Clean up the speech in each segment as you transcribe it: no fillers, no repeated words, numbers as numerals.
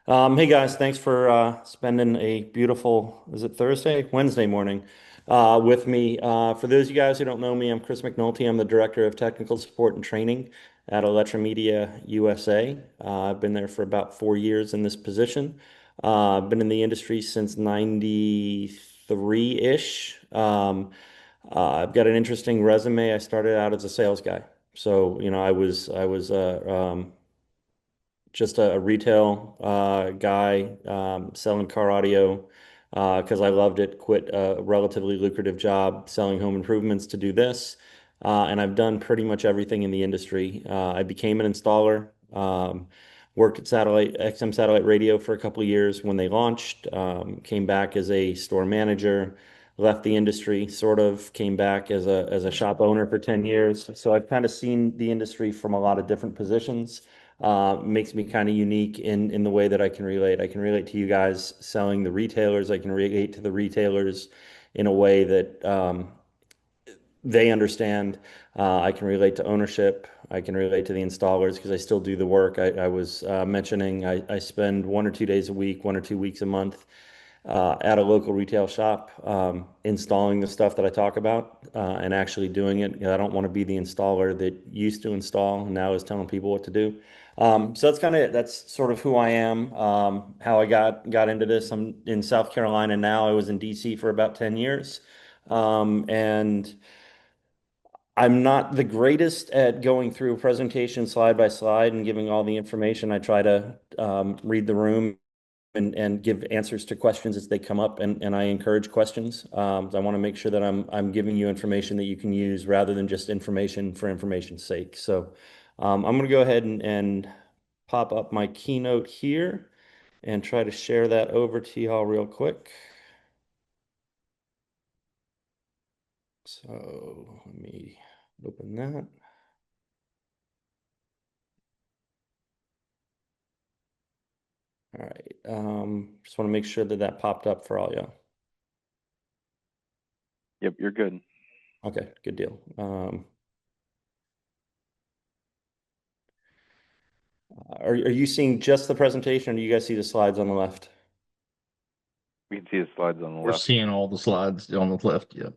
Hey guys, thanks for spending a beautiful, is it Thursday? Wednesday morning with me. For those of you guys who don't know me, I'm Chris McNulty. I'm the Director of Technical Support and Training at Electromedia USA. I've been there for about 4 years in this position. I've been in the industry since 93-ish. I've got an interesting resume. I started out as a sales guy. So, I was just a retail guy selling car audio because I loved it. Quit a relatively lucrative job selling home improvements to do this. And I've done pretty much everything in the industry. I became an installer, worked at XM Satellite Radio for a couple of years when they launched, came back as a store manager, left the industry, sort of came back as a shop owner for 10 years. So I've kind of seen the industry from a lot of different positions. Makes me kind of unique in the way that I can relate. I can relate to you guys selling the retailers. I can relate to the retailers in a way that they understand. I can relate to ownership. I can relate to the installers because I still do the work. I was mentioning I spend 1 or 2 days a week, 1 or 2 weeks a month at a local retail shop, installing the stuff that I talk about and actually doing it. I don't want to be the installer that used to install and now is telling people what to do. So that's sort of who I am, how I got into this. I'm in South Carolina now. I was in DC for about 10 years. And I'm not the greatest at going through a presentation slide by slide and giving all the information. I try to read the room and give answers to questions as they come up, and I encourage questions. I want to make sure that I'm giving you information that you can use rather than just information for information's sake. So I'm going to go ahead and pop up my keynote here and try to share that over to y'all real quick. So let me open that. All right. Just want to make sure that that popped up for all y'all. Yep, you're good. Okay, good deal. Are you seeing just the presentation, or do you guys see the slides on the left? We can see the slides on the We're left. seeing all the slides on the left. Yeah.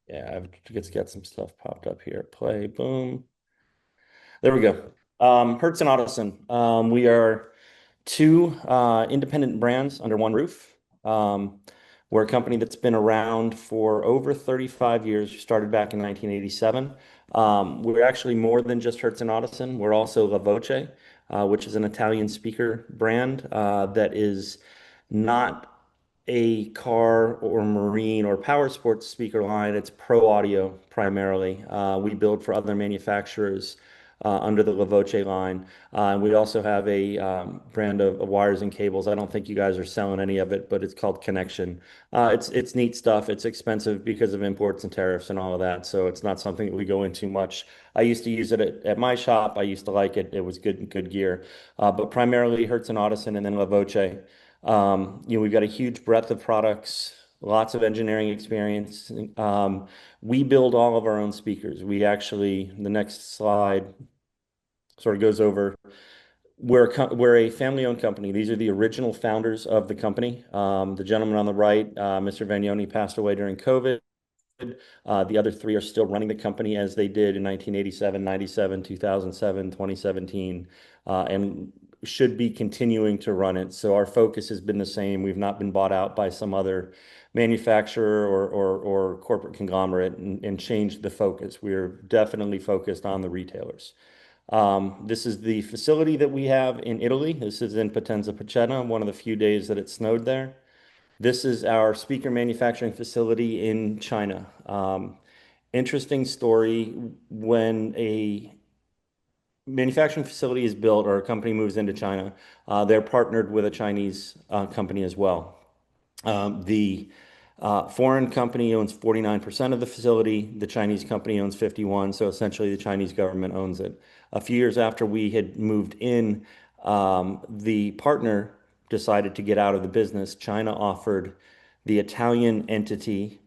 Yeah, I've just got some stuff popped up here. Play, boom. There we go. Hertz and Audison. We are two independent brands under one roof. We're a company that's been around for over 35 years. We started back in 1987. We're actually more than just Hertz and Audison. We're also La Voce, which is an Italian speaker brand that is not a car or marine or power sports speaker line. It's pro audio primarily. We build for other manufacturers under the La Voce line. And we also have a brand of wires and cables. I don't think you guys are selling any of it, but it's called Connection. It's neat stuff. It's expensive because of imports and tariffs and all of that. So it's not something that we go into much. I used to use it at my shop. I used to like it. It was good gear. But primarily Hertz and Audison and then La Voce. We've got a huge breadth of products, lots of engineering experience. We build all of our own speakers. The next slide sort of goes over, we're a family-owned company. These are the original founders of the company. The gentleman on the right, Mr. Vagnoni, passed away during COVID. The other three are still running the company as they did in 1987, 97, 2007, 2017, and should be continuing to run it. So our focus has been the same. We've not been bought out by some other manufacturer or corporate conglomerate and changed the focus. We're definitely focused on the retailers. This is the facility that we have in Italy. This is in Potenza Pacetta, one of the few days that it snowed there. This is our speaker manufacturing facility in China. Interesting story. When a manufacturing facility is built or a company moves into China, they're partnered with a Chinese company as well. The foreign company owns 49% of the facility. The Chinese company owns 51%. So essentially, the Chinese government owns it. A few years after we had moved in, the partner decided to get out of the business. China offered the Italian entity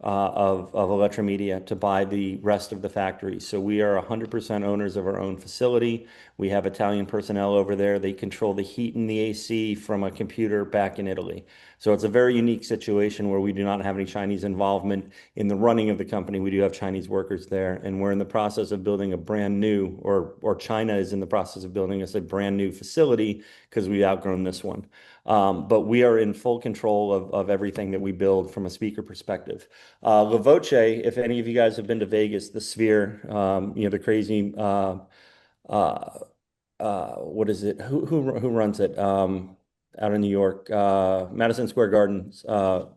of Electromedia to buy the rest of the factory. So we are 100% owners of our own facility. We have Italian personnel over there. They control the heat and the AC from a computer back in Italy. So it's a very unique situation where we do not have any Chinese involvement in the running of the company. We do have Chinese workers there, and we're in the process of building a brand new, or China is in the process of building us a brand new facility because we've outgrown this one. But we are in full control of everything that we build from a speaker perspective. La Voce, if any of you guys have been to Vegas, the Sphere, the crazy, what is it? Who runs it? Out in New York, Madison Square Garden's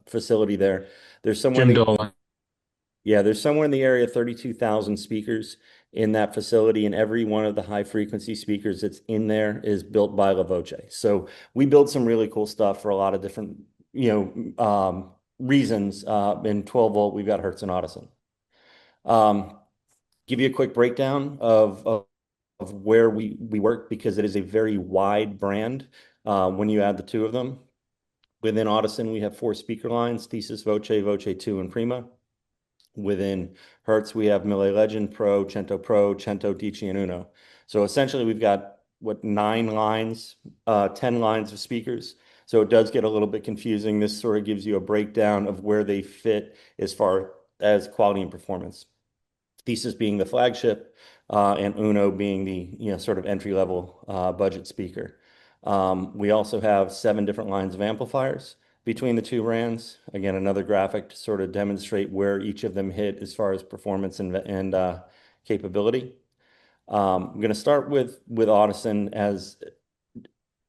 facility there. There's somewhere in Jim the Dolan. Yeah, there's somewhere in the area 32,000 speakers in that facility, and every one of the high frequency speakers that's in there is built by La Voce. So we build some really cool stuff for a lot of different, reasons. In 12 volt, we've got Hertz and Audison. Um, give you a quick breakdown of where we work because it is a very wide brand when you add the two of them. Within Audison, we have four speaker lines: Thesis, Voce, Voce 2, and Prima. Within Hertz, we have Mille Legend Pro, Cento, Dici, and Uno. So essentially, we've got what, 9 lines, 10 lines of speakers. So it does get a little bit confusing. This sort of gives you a breakdown of where they fit as far as quality and performance. Thesis being the flagship, and Uno being the sort of entry level budget speaker. We also have 7 different lines of amplifiers between the two brands. Again, another graphic to sort of demonstrate where each of them hit as far as performance and capability. I'm going to start with Audison as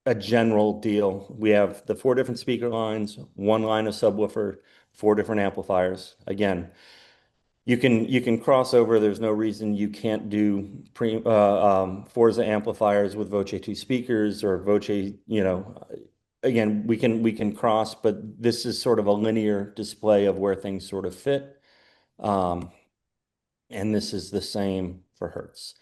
a general deal. We have the 4 different speaker lines, 1 line of subwoofer, 4 different amplifiers. Again, you can cross over. There's no reason you can't do Forza amplifiers with Voce 2 speakers or Voce, again, we can cross, but this is sort of a linear display of where things sort of fit. Um, and this is the same for Hertz.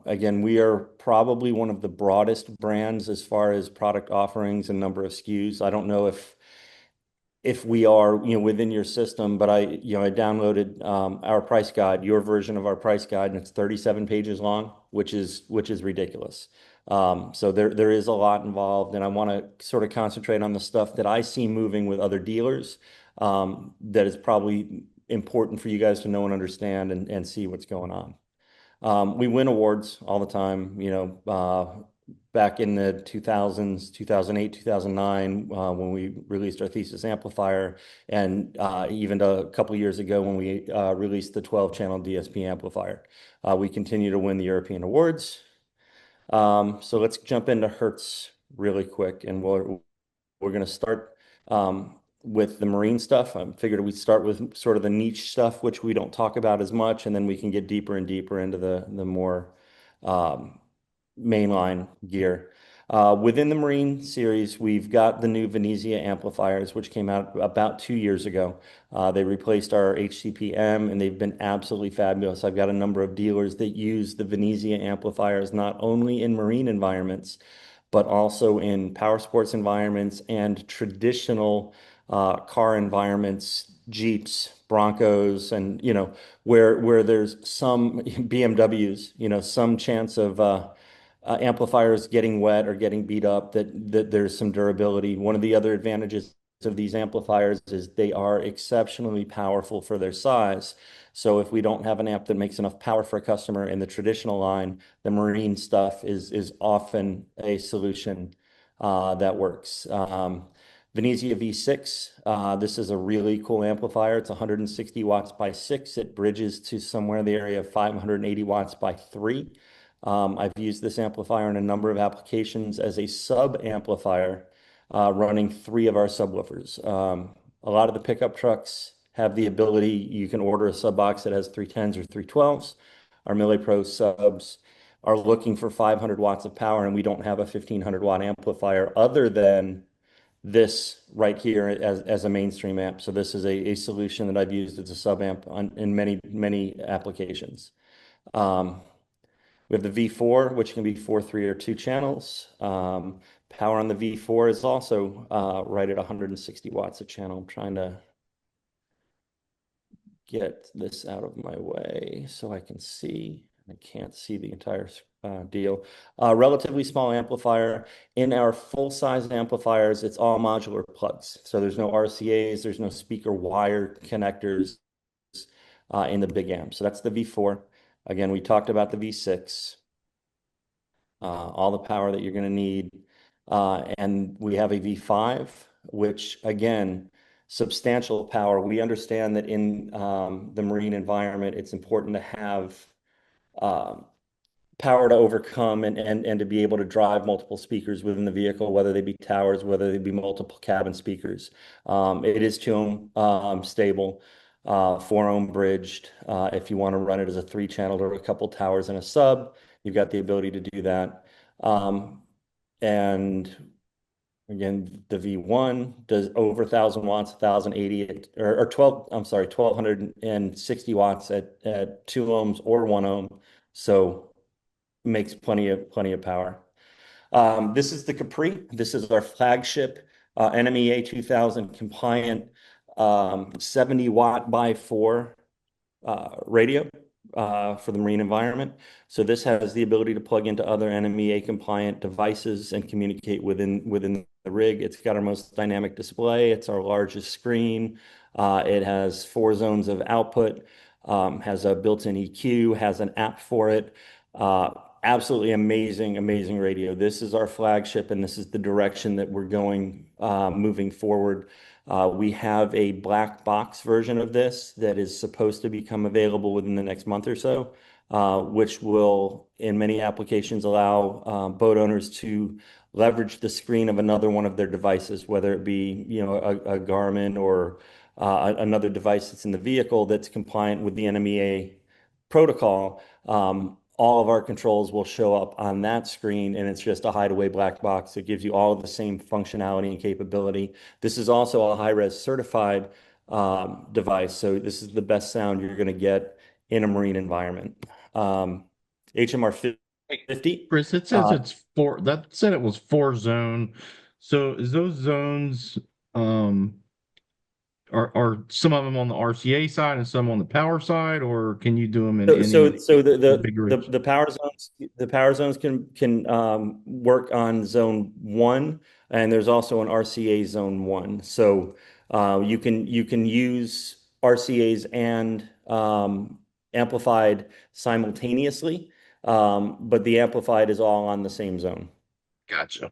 Again, we are probably one of the broadest brands as far as product offerings and number of SKUs. I don't know if we are, within your system, but I downloaded our price guide, your version of our price guide, and it's 37 pages long, which is ridiculous. So there is a lot involved, and I want to sort of concentrate on the stuff that I see moving with other dealers, that is probably important for you guys to know and understand and see what's going on. We win awards all the time, back in the 2000s, 2008, 2009, when we released our Thesis amplifier, and even a couple years ago when we released the 12-channel DSP amplifier. We continue to win the European awards. So let's jump into Hertz really quick, and we're going to start with the marine stuff. I figured we'd start with sort of the niche stuff, which we don't talk about as much, and then we can get deeper and deeper into the more mainline gear. Within the marine series, we've got the new Venezia amplifiers, which came out about 2 years ago. They replaced our HCPM, and they've been absolutely fabulous. I've got a number of dealers that use the Venezia amplifiers not only in marine environments, but also in power sports environments and traditional car environments, Jeeps, Broncos, and where there's some BMWs, some chance of amplifiers getting wet or getting beat up, that there's some durability. One of the other advantages of these amplifiers is they are exceptionally powerful for their size. So if we don't have an amp that makes enough power for a customer in the traditional line, the marine stuff is often a solution that works. Venezia V6, this is a really cool amplifier. It's 160 watts by 6. It bridges to somewhere in the area of 580 watts by 3. I've used this amplifier in a number of applications as a sub amplifier, running 3 of our subwoofers. A lot of the pickup trucks have the ability, you can order a sub box that has 310s or 312s. Our Mille Pro subs are looking for 500 watts of power, and we don't have a 1500 watt amplifier other than this right here as a mainstream amp. So this is a solution that I've used as a sub amp in many applications. We have the V4, which can be 4, 3, or 2 channels. Power on the V4 is also right at 160 watts a channel. I'm trying to get this out of my way so I can see. I can't see the entire deal. Relatively small amplifier. In our full-size amplifiers, it's all modular plugs. So there's no RCAs, there's no speaker wire connectors in the big amp. So that's the V4. Again, we talked about the V6, all the power that you're going to need. And we have a V5, which again, substantial power. We understand that in the marine environment, it's important to have um, power to overcome and to be able to drive multiple speakers within the vehicle, whether they be towers, whether they be multiple cabin speakers. It is 2 ohm stable, 4 ohm bridged. If you want to run it as a 3-channel or a couple towers and a sub, you've got the ability to do that. And again, the V1 does over 1,000 watts, 1,080 or 12, I'm sorry, 1,260 watts at 2 ohms or 1 ohm. So makes plenty of power. This is the Capri. This is our flagship NMEA 2000 compliant 70 watt by 4 radio for the marine environment. So this has the ability to plug into other NMEA compliant devices and communicate within the rig. It's got our most dynamic display. It's our largest screen. It has 4 zones of output, has a built-in EQ, has an app for it. Absolutely amazing radio. This is our flagship, and this is the direction that we're going moving forward. We have a black box version of this that is supposed to become available within the next month or so, which will, in many applications, allow boat owners to leverage the screen of another one of their devices, whether it be, a Garmin or another device that's in the vehicle that's compliant with the NMEA protocol. All of our controls will show up on that screen, and it's just a hideaway black box. It gives you all of the same functionality and capability. This is also a high-res certified device, so this is the best sound you're going to get in a marine environment. HMR 50. Chris, it says it's 4. That said it was 4 zone. So is those zones are some of them on the RCA side and some on the power side, or can you do them in any So configuration? the power zones can work on zone 1, and there's also an RCA zone 1. So you can use RCAs and amplified simultaneously, but the amplified is all on the same zone. Gotcha.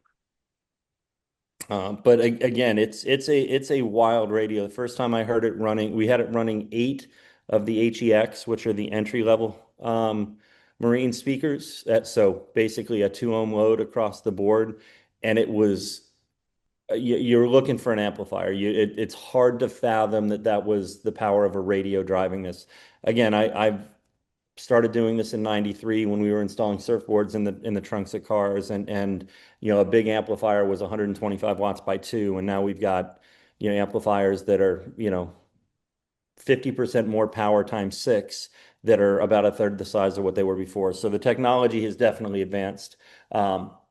But again, it's a wild radio. The first time I heard it running, we had it running 8 of the HEX, which are the entry level marine speakers. So basically a 2 ohm load across the board, and it was you're looking for an amplifier. It's hard to fathom that was the power of a radio driving this. Again, I've started doing this in '93 when we were installing surfboards in the trunks of cars, and a big amplifier was 125 watts by 2, and now we've got amplifiers that are 50% more power times 6 that are about a third the size of what they were before. So the technology has definitely advanced.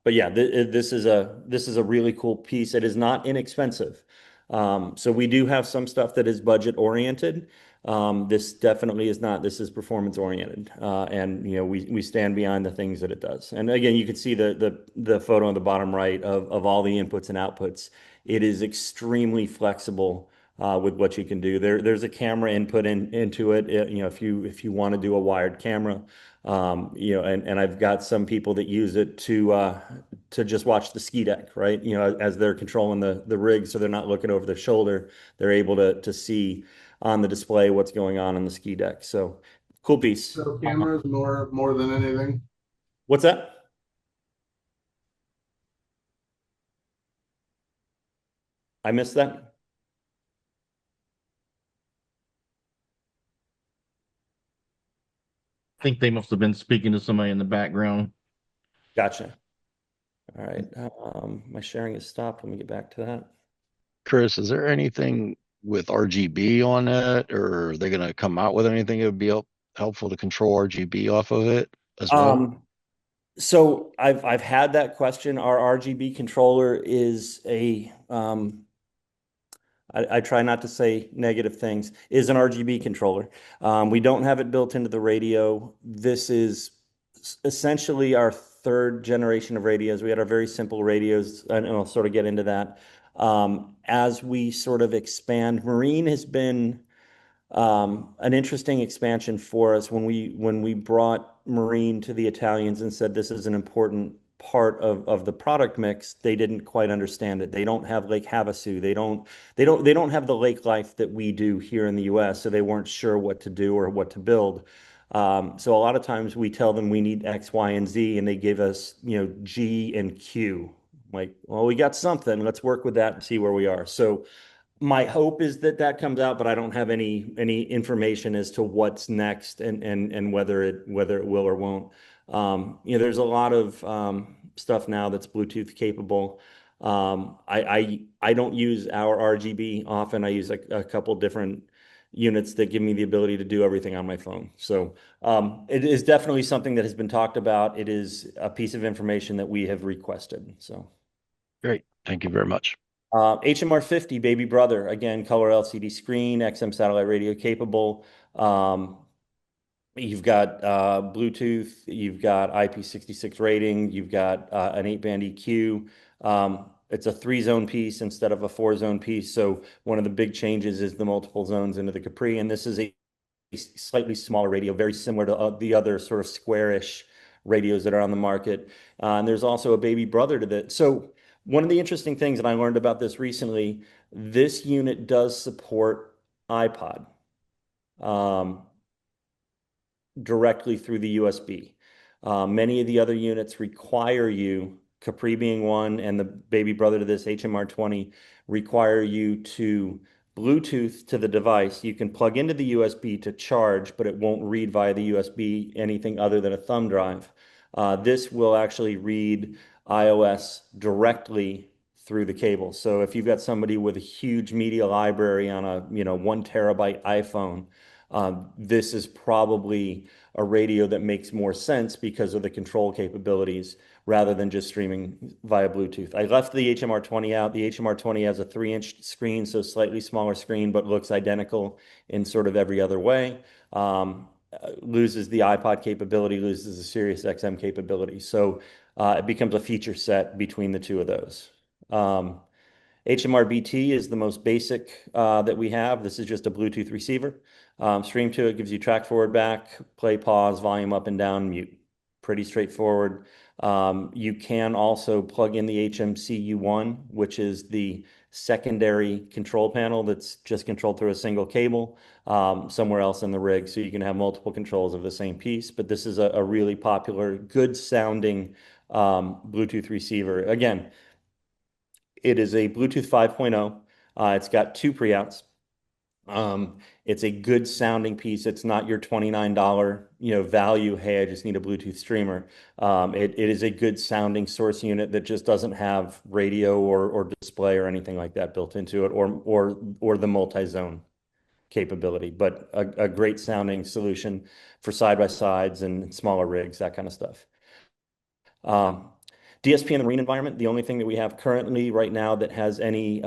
But yeah, this is a really cool piece. It is not inexpensive. So we do have some stuff that is budget oriented. This definitely is not. This is performance oriented, and we stand behind the things that it does. And again, you can see the photo on the bottom right of all the inputs and outputs. It is extremely flexible with what you can do. There's a camera input into it. If you want to do a wired camera, and I've got some people that use it to just watch the ski deck, right? As they're controlling the rig, so they're not looking over their shoulder. They're able to see on the display what's going on the ski deck. So cool piece. So cameras more than anything. What's that? I missed that. I think they must have been speaking to somebody in the background. Gotcha. All right. My sharing has stopped. Let me get back to that. Chris, is there anything with RGB on it, or are they going to come out with anything that would be helpful to control RGB off of it as well? So I've had that question. Our RGB controller is a I try not to say negative things, is an RGB controller. We don't have it built into the radio. This is essentially our third generation of radios. We had our very simple radios, and I'll sort of get into that. As we sort of expand, Marine has been an interesting expansion for us when we brought Marine to the Italians and said this is an important part of the product mix. They didn't quite understand it. They don't have Lake Havasu. They don't have the lake life that we do here in the US, so they weren't sure what to do or what to build. So a lot of times we tell them we need X, Y, and Z, and they give us, G and Q. Like, well, we got something. Let's work with that and see where we are. So my hope is that that comes out, but I don't have any information as to what's next and whether it will or won't. There's a lot of stuff now that's Bluetooth capable. I don't use our RGB often. I use a couple different units that give me the ability to do everything on my phone. So it is definitely something that has been talked about. It is a piece of information that we have requested. So Great. Thank you very much. HMR 50, baby brother, again, color LCD screen, XM satellite radio capable. You've got Bluetooth, you've got IP66 rating, you've got an 8-band EQ. It's a 3-zone piece instead of a 4-zone piece. So one of the big changes is the multiple zones into the Capri, and this is a slightly smaller radio, very similar to the other sort of squarish radios that are on the market. And there's also a baby brother to that. So one of the interesting things, and I learned about this recently, this unit does support iPod directly through the USB. Many of the other units require you, Capri being one, and the baby brother to this, HMR 20, require you to Bluetooth to the device. You can plug into the USB to charge, but it won't read via the USB anything other than a thumb drive. This will actually read iOS directly through the cable. So if you've got somebody with a huge media library on a 1 terabyte iPhone, this is probably a radio that makes more sense because of the control capabilities rather than just streaming via Bluetooth. I left the HMR 20 out. The HMR 20 has a 3-inch screen, so slightly smaller screen, but looks identical in sort of every other way. Loses the iPod capability, loses the Sirius XM capability. So it becomes a feature set between the two of those. HMR BT is the most basic that we have. This is just a Bluetooth receiver. Stream to it gives you track forward, back, play, pause, volume up and down, mute. Pretty straightforward. You can also plug in the HMCU1, which is the secondary control panel that's just controlled through a single cable somewhere else in the rig. So you can have multiple controls of the same piece. But this is a really popular, good sounding Bluetooth receiver. Again, it is a Bluetooth 5.0. It's got 2 pre-outs. It's a good sounding piece. It's not your $29, value. Hey, I just need a Bluetooth streamer. It is a good sounding source unit that just doesn't have radio or display or anything like that built into it, or the multi-zone capability. But a great sounding solution for side-by-sides and smaller rigs, that kind of stuff. DSP in the marine environment, the only thing that we have currently right now that has any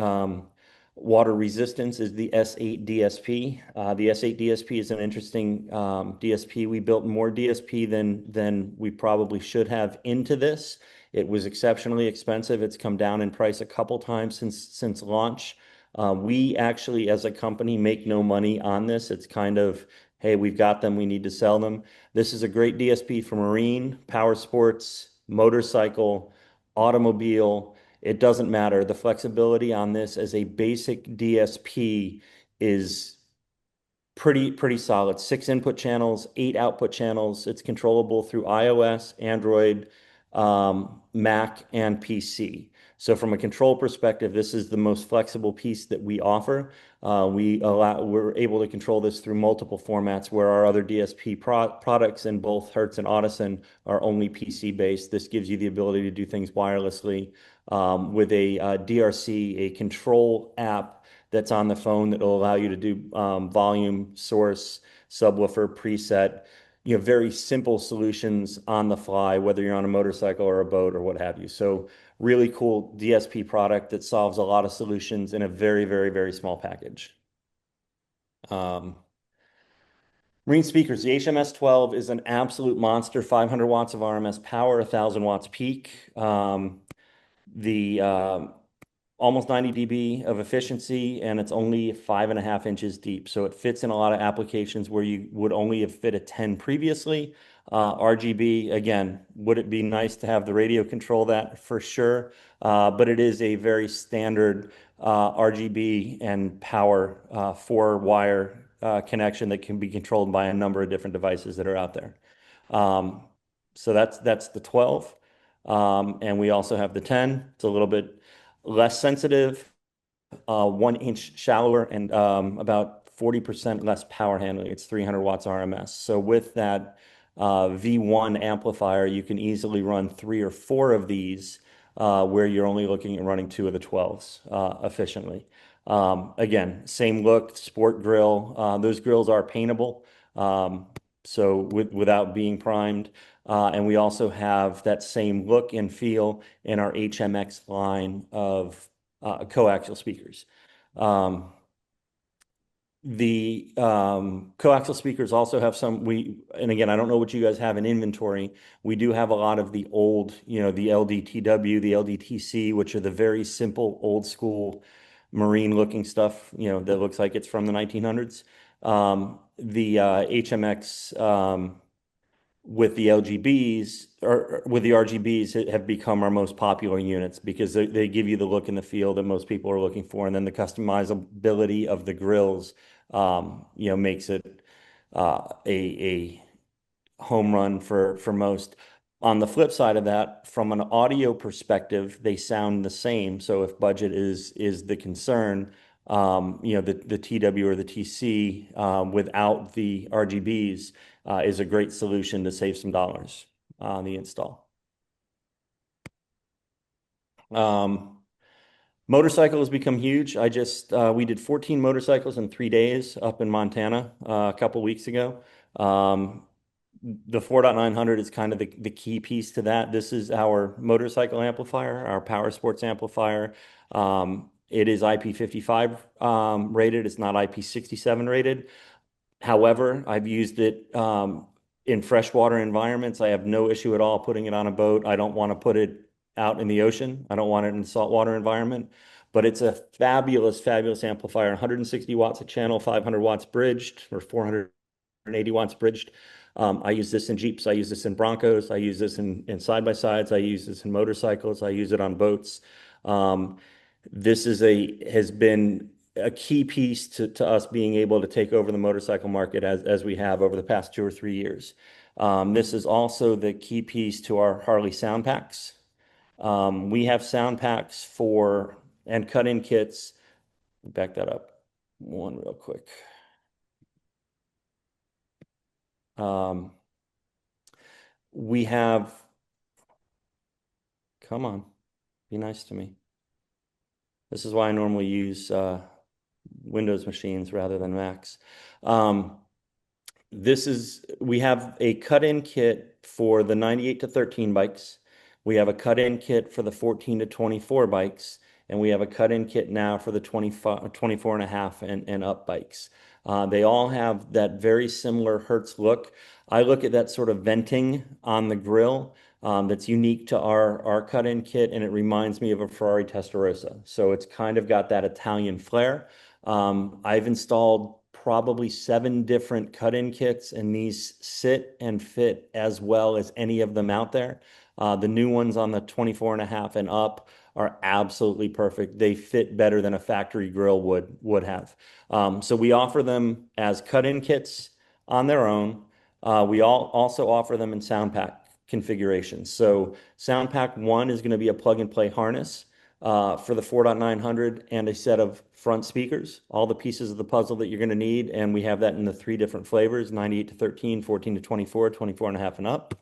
water resistance is the S8 DSP. The S8 DSP is an interesting DSP. We built more DSP than we probably should have into this. It was exceptionally expensive. It's come down in price a couple times since launch. We actually, as a company, make no money on this. It's kind of, hey, we've got them, we need to sell them. This is a great DSP for marine, power sports, motorcycle, automobile. It doesn't matter. The flexibility on this as a basic DSP is pretty solid. 6 input channels, 8 output channels. It's controllable through iOS, Android, Mac, and PC. So from a control perspective, this is the most flexible piece that we offer. We're able to control this through multiple formats, where our other DSP products in both Hertz and Audison are only PC based. This gives you the ability to do things wirelessly with a DRC, a control app that's on the phone that will allow you to do volume, source, subwoofer, preset, very simple solutions on the fly, whether you're on a motorcycle or a boat or what have you. So really cool DSP product that solves a lot of solutions in a very, very, very small package. Marine speakers, the HMS-12 is an absolute monster, 500 watts of RMS power, 1,000 watts peak. The almost 90 dB of efficiency, and it's only 5.5 inches deep. So it fits in a lot of applications where you would only have fit a 10 previously. RGB, again, would it be nice to have the radio control that? For sure. But it is a very standard RGB and power 4-wire connection that can be controlled by a number of different devices that are out there. So that's the 12. And we also have the 10. It's a little bit less sensitive, 1 inch shallower, and about 40% less power handling. It's 300 watts RMS. So with that V1 amplifier, you can easily run 3 or 4 of these where you're only looking at running 2 of the 12s efficiently. Again, same look, sport grill. Those grills are paintable, so without being primed. And we also have that same look and feel in our HMX line of coaxial speakers. The coaxial speakers also have some, and again, I don't know what you guys have in inventory. We do have a lot of the old, the LDTW, the LDTC, which are the very simple, old school marine looking stuff, that looks like it's from the 1900s. The HMX with the LGBs or with the RGBs have become our most popular units because they give you the look and the feel that most people are looking for. And then the customizability of the grills, makes it a home run for most. On the flip side of that, from an audio perspective, they sound the same. So if budget is the concern, the TW or the TC without the RGBs is a great solution to save some dollars on the install. Motorcycle has become huge. We did 14 motorcycles in 3 days up in Montana a couple weeks ago. The 4.900 is kind of the key piece to that. This is our motorcycle amplifier, our power sports amplifier. It is IP55 rated. It's not IP67 rated. However, I've used it in freshwater environments. I have no issue at all putting it on a boat. I don't want to put it out in the ocean. I don't want it in a saltwater environment. But it's a fabulous, fabulous amplifier. 160 watts a channel, 500 watts bridged, or 480 watts bridged. I use this in Jeeps. I use this in Broncos. I use this in side-by-sides. I use this in motorcycles. I use it on boats. This has been a key piece to us being able to take over the motorcycle market as we have over the past 2 or 3 years. This is also the key piece to our Harley sound packs. We have sound packs and cut-in kits. Back that up one real quick. We have, come on, be nice to me. This is why I normally use Windows machines rather than Macs. We have a cut-in kit for the 98 to 13 bikes. We have a cut-in kit for the 14 to 24 bikes. And we have a cut-in kit now for the 24 and a half and up bikes. They all have that very similar Hertz look. I look at that sort of venting on the grill that's unique to our cut-in kit, and it reminds me of a Ferrari Testarossa. So it's kind of got that Italian flair. I've installed probably 7 different cut-in kits, and these sit and fit as well as any of them out there. The new ones on the 24 and a half and up are absolutely perfect. They fit better than a factory grill would have. So we offer them as cut-in kits on their own. We also offer them in sound pack configurations. So sound pack 1 is going to be a plug and play harness for the 4.900 and a set of front speakers, all the pieces of the puzzle that you're going to need. And we have that in the 3 different flavors, 98 to 13, 14 to 24, 24 and a half and up.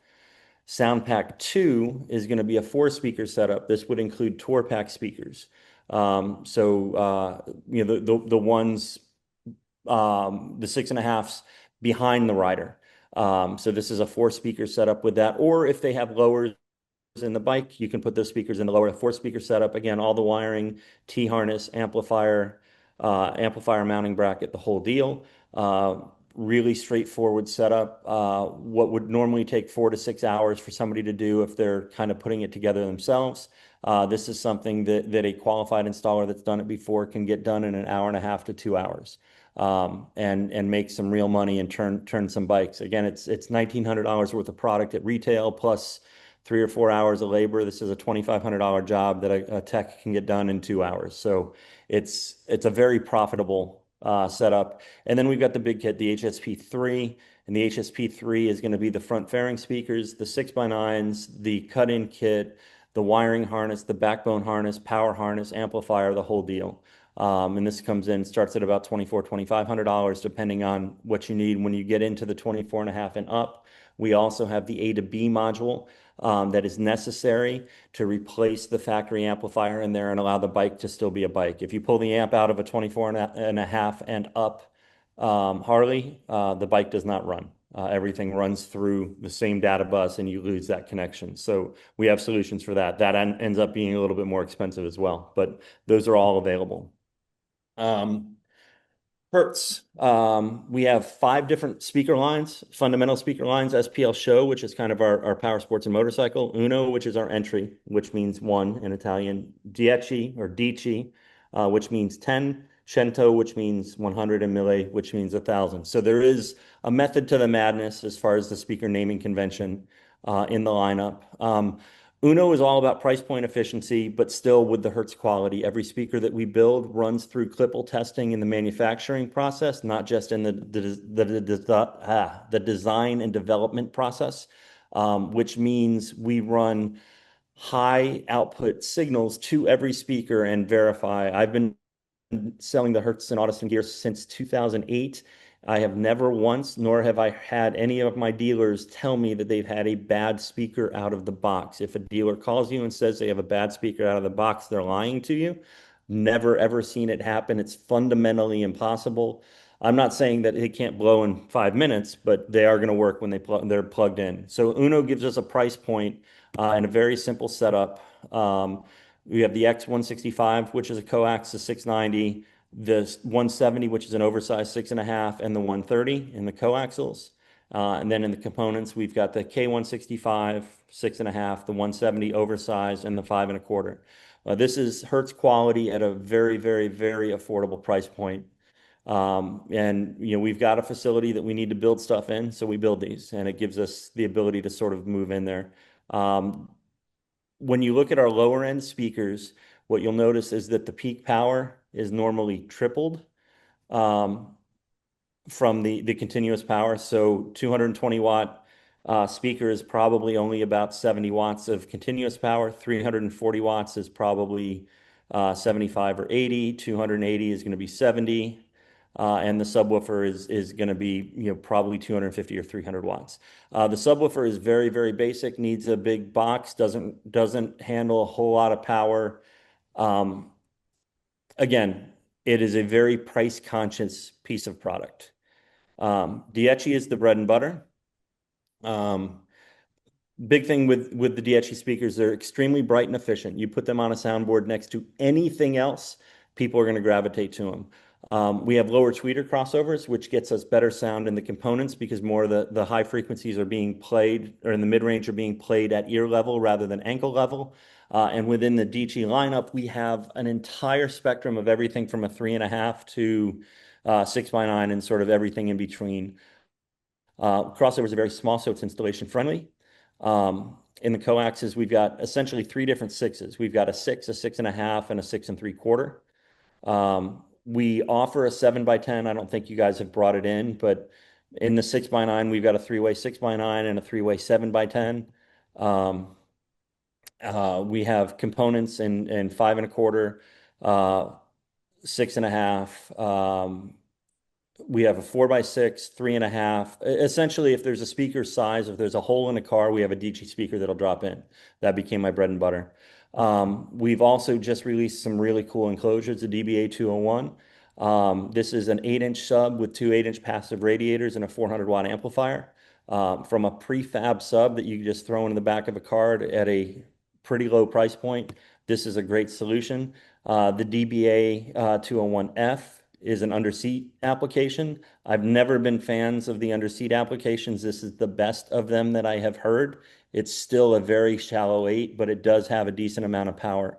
Sound pack 2 is going to be a 4-speaker setup. This would include tour pack speakers. The ones, the 6.5s behind the rider. So this is a 4-speaker setup with that. Or if they have lowers in the bike, you can put those speakers in the lower 4-speaker setup. Again, all the wiring, T-harness, amplifier, amplifier mounting bracket, the whole deal. Really straightforward setup. What would normally take 4 to 6 hours for somebody to do if they're kind of putting it together themselves. This is something that a qualified installer that's done it before can get done in an hour and a half to 2 hours, and make some real money and turn some bikes. Again, it's $1,900 worth of product at retail plus 3 or 4 hours of labor. This is a $2,500 job that a tech can get done in 2 hours. So it's a very profitable setup. And then we've got the big kit, the HSP3, and the HSP3 is going to be the front fairing speakers, the 6x9s, the cut-in kit, the wiring harness, the backbone harness, power harness, amplifier, the whole deal. And this starts at about $2,500, depending on what you need. When you get into the 24.5 and up, we also have the A to B module that is necessary to replace the factory amplifier in there and allow the bike to still be a bike. If you pull the amp out of a 24.5 and up Harley, the bike does not run. Everything runs through the same data bus and you lose that connection. So we have solutions for that. That ends up being a little bit more expensive as well, but those are all available. Hertz. We have 5 different speaker lines, fundamental speaker lines, SPL Show, which is kind of our power sports and motorcycle, Uno, which is our entry, which means 1 in Italian, Dieci or Dici, which means 10, Cento, which means 100, and Mille, which means 1,000. So there is a method to the madness as far as the speaker naming convention in the lineup. Uno is all about price point efficiency, but still with the Hertz quality. Every speaker that we build runs through Klippel testing in the manufacturing process, not just in the design and development process, which means we run high output signals to every speaker and verify. I've been selling the Hertz Audison gear since 2008. I have never once, nor have I had any of my dealers tell me that they've had a bad speaker out of the box. If a dealer calls you and says they have a bad speaker out of the box, they're lying to you. Never, ever seen it happen. It's fundamentally impossible. I'm not saying that it can't blow in 5 minutes, but they are going to work when they're plugged in. So Uno gives us a price point and a very simple setup. We have the X165, which is a coax, the 690, the 170, which is an oversized 6.5, and the 130 in the coaxials. And then in the components, we've got the K165, 6.5, the 170 oversized, and the 5.25. This is Hertz quality at a very, very, very affordable price point. And we've got a facility that we need to build stuff in, so we build these, and it gives us the ability to sort of move in there. When you look at our lower end speakers, what you'll notice is that the peak power is normally tripled from the continuous power. So 220 watt speaker is probably only about 70 watts of continuous power. 340 watts is probably 75 or 80. 280 is going to be 70. And the subwoofer is going to be probably 250 or 300 watts. The subwoofer is very, very basic, needs a big box, doesn't handle a whole lot of power. Again, it is a very price conscious piece of product. Dieci is the bread and butter. Big thing with the Dieci speakers, they're extremely bright and efficient. You put them on a soundboard next to anything else, people are going to gravitate to them. We have lower tweeter crossovers, which gets us better sound in the components because more of the high frequencies are being played, or in the mid-range are being played at ear level rather than ankle level. And within the DG lineup, we have an entire spectrum of everything from a 3.5 to 6x9 and sort of everything in between. Crossovers are very small, so it's installation friendly. In the coaxes, we've got essentially 3 different 6s. We've got a 6, a 6.5, and a 6.75. We offer a 7x10. I don't think you guys have brought it in, but in the 6x9, we've got a 3-way 6x9 and a 3-way 7x10. We have components in 5.25, 6.5. We have a 4x6, 3.5. Essentially, if there's a speaker size, if there's a hole in a car, we have a DG speaker that'll drop in. That became my bread and butter. We've also just released some really cool enclosures, the DBA 201. This is an 8-inch sub with 2 8-inch passive radiators and a 400 watt amplifier. from a prefab sub that you can just throw in the back of a card at a pretty low price point. This is a great solution. The DBA 201F is an underseat application. I've never been fans of the underseat applications. This is the best of them that I have heard. It's still a very shallow 8, but it does have a decent amount of power.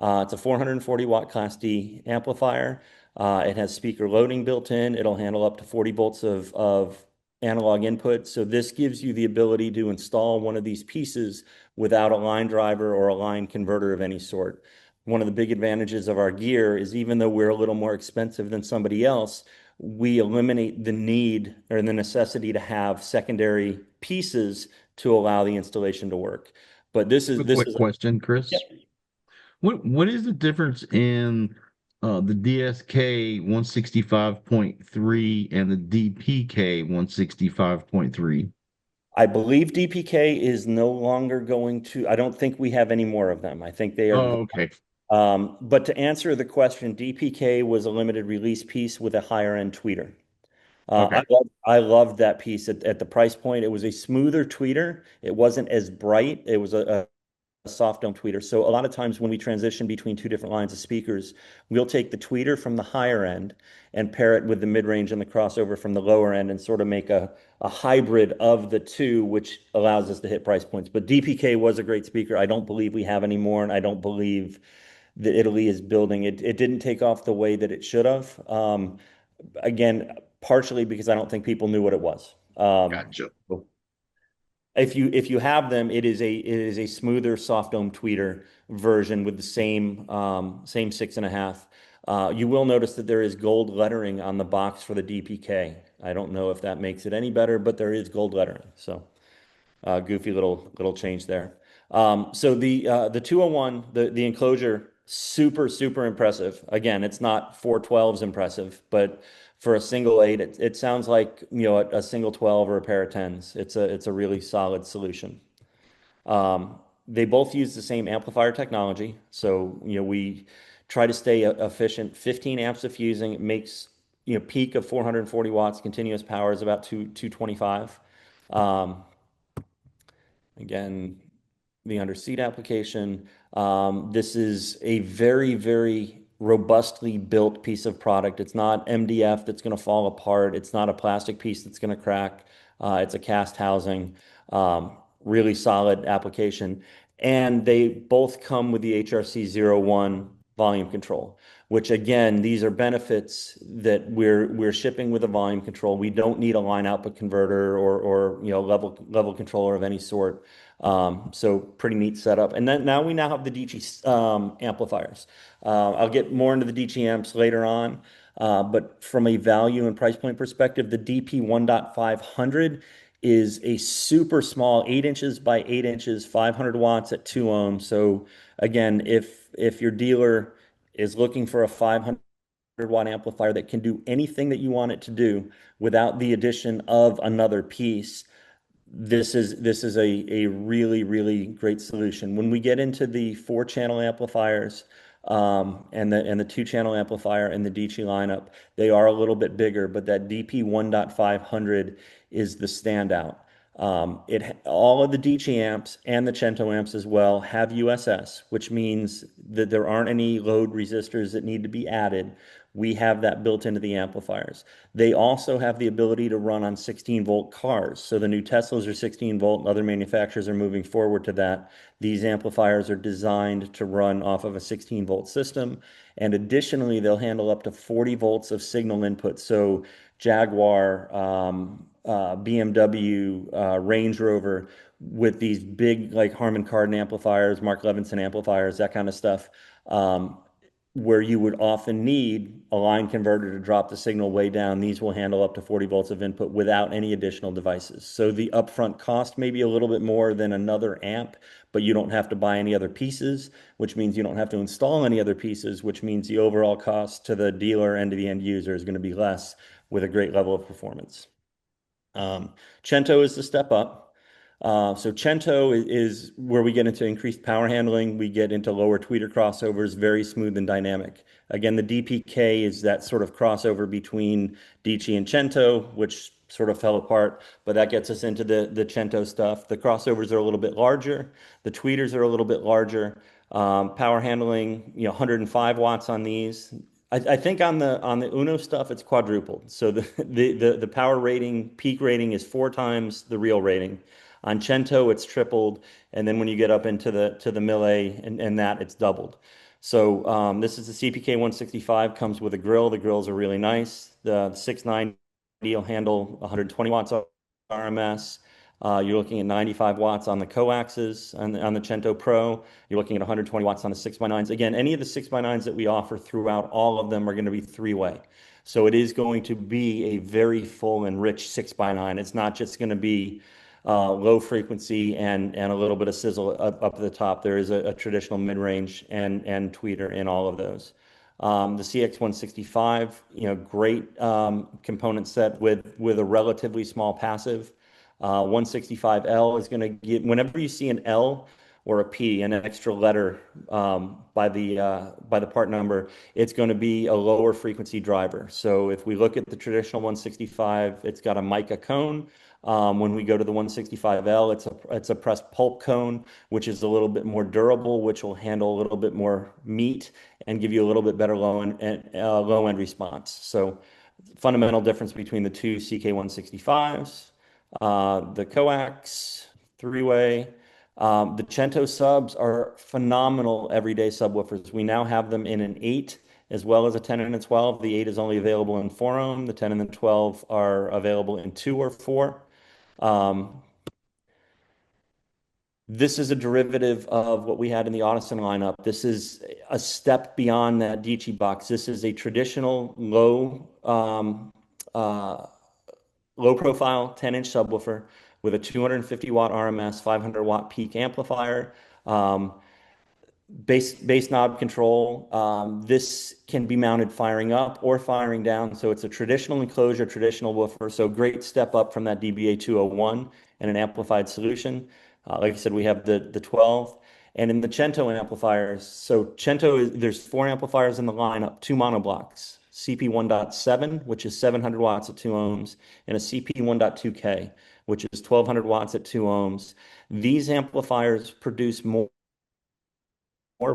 It's a 440 watt Class D amplifier. It has speaker loading built in. It'll handle up to 40 volts of analog input. So this gives you the ability to install one of these pieces without a line driver or a line converter of any sort. One of the big advantages of our gear is even though we're a little more expensive than somebody else, we eliminate the need or the necessity to have secondary pieces to allow the installation to work. But this is Quick question, Chris. Yep. What is the difference in the DSK 165.3 and the DPK 165.3? I believe DPK is no longer going to, I don't think we have any more of them. I think they are. Oh, okay. But to answer the question, DPK was a limited release piece with a higher end tweeter. Okay. I loved that piece at the price point. It was a smoother tweeter. It wasn't as bright. It was a soft dome tweeter. So a lot of times when we transition between two different lines of speakers, we'll take the tweeter from the higher end and pair it with the mid-range and the crossover from the lower end and sort of make a hybrid of the two, which allows us to hit price points. But DPK was a great speaker. I don't believe we have any more, and I don't believe that Italy is building it. It didn't take off the way that it should have. Again, partially because I don't think people knew what it was. Gotcha. If you have them, it is a smoother soft dome tweeter version with the same 6.5. You will notice that there is gold lettering on the box for the DPK. I don't know if that makes it any better, but there is gold lettering. So goofy little change there. So the 201, the enclosure, super impressive. Again, it's not 412s impressive, but for a single 8, it sounds like a single 12 or a pair of 10s. It's a really solid solution. They both use the same amplifier technology, so we try to stay efficient. 15 amps of fusing, it makes peak of 440 watts. Continuous power is about 225. Again, the under seat application. This is a very robustly built piece of product. It's not MDF that's going to fall apart. It's not a plastic piece that's going to crack. It's a cast housing. Really solid application. And they both come with the HRC01 volume control, which again, these are benefits that we're shipping with a volume control. We don't need a line output converter or level controller of any sort. So pretty neat setup. And then now we have the DC amplifiers. I'll get more into the DC amps later on. But from a value and price point perspective, the DP 1.500 is a super small 8 inches by 8 inches, 500 watts at 2 ohms. So again, if your dealer is looking for a 500 watt amplifier that can do anything that you want it to do without the addition of another piece, this is a really great solution. When we get into the 4-channel amplifiers and the 2-channel amplifier and the DC lineup, they are a little bit bigger, but that DP 1.500 is the standout. All of the DC amps and the Cento amps as well have USS, which means that there aren't any load resistors that need to be added. We have that built into the amplifiers. They also have the ability to run on 16-volt cars. So the new Teslas are 16-volt, and other manufacturers are moving forward to that. These amplifiers are designed to run off of a 16-volt system. And additionally, they'll handle up to 40 volts of signal input. So Jaguar, BMW, Range Rover, with these big like Harman Kardon amplifiers, Mark Levinson amplifiers, that kind of stuff, where you would often need a line converter to drop the signal way down. These will handle up to 40 volts of input without any additional devices. So the upfront cost may be a little bit more than another amp, but you don't have to buy any other pieces, which means you don't have to install any other pieces, which means the overall cost to the dealer and to the end user is going to be less with a great level of performance. Cento is the step up. So Cento is where we get into increased power handling. We get into lower tweeter crossovers, very smooth and dynamic. Again, the DPK is that sort of crossover between DC and Cento, which sort of fell apart, but that gets us into the Cento stuff. The crossovers are a little bit larger. The tweeters are a little bit larger. Power handling, 105 watts on these. I think on the Uno stuff, it's quadrupled. So the power rating, peak rating is 4 times the real rating. On Cento, it's tripled, and then when you get up into the Mille and that, it's doubled. So this is the CPK 165, comes with a grill. The grills are really nice. The 690 will handle 120 watts RMS. You're looking at 95 watts on the coaxes on the Cento Pro. You're looking at 120 watts on the 6x9s. Again, any of the 6x9s that we offer throughout, all of them are going to be three-way. So it is going to be a very full and rich 6x9. It's not just going to be low frequency and a little bit of sizzle up at the top. There is a traditional mid-range and tweeter in all of those. The CX165, great component set with a relatively small passive. 165L is going to get, whenever you see an L or a P, an extra letter by the part number, it's going to be a lower frequency driver. So if we look at the traditional 165, it's got a mica cone. When we go to the 165L, it's a pressed pulp cone, which is a little bit more durable, which will handle a little bit more meat and give you a little bit better low end response. So fundamental difference between the two CK165s, the coax three-way. The Cento subs are phenomenal everyday subwoofers. We now have them in an 8 as well as a 10 and a 12. The 8 is only available in 4-ohm. The 10 and the 12 are available in 2 or 4. This is a derivative of what we had in the Audison lineup. This is a step beyond that Dici box. This is a traditional low profile 10-inch subwoofer with a 250 watt RMS, 500 watt peak amplifier. Bass knob control. This can be mounted firing up or firing down. So it's a traditional enclosure, traditional woofer. So great step up from that DBA 201 and an amplified solution. Like I said, we have the 12. And in the Cento amplifiers, so Cento, there's 4 amplifiers in the lineup, 2 monoblocks. CP 1.7, which is 700 watts at 2 ohms, and a CP 1.2K, which is 1200 watts at 2 ohms. These amplifiers produce more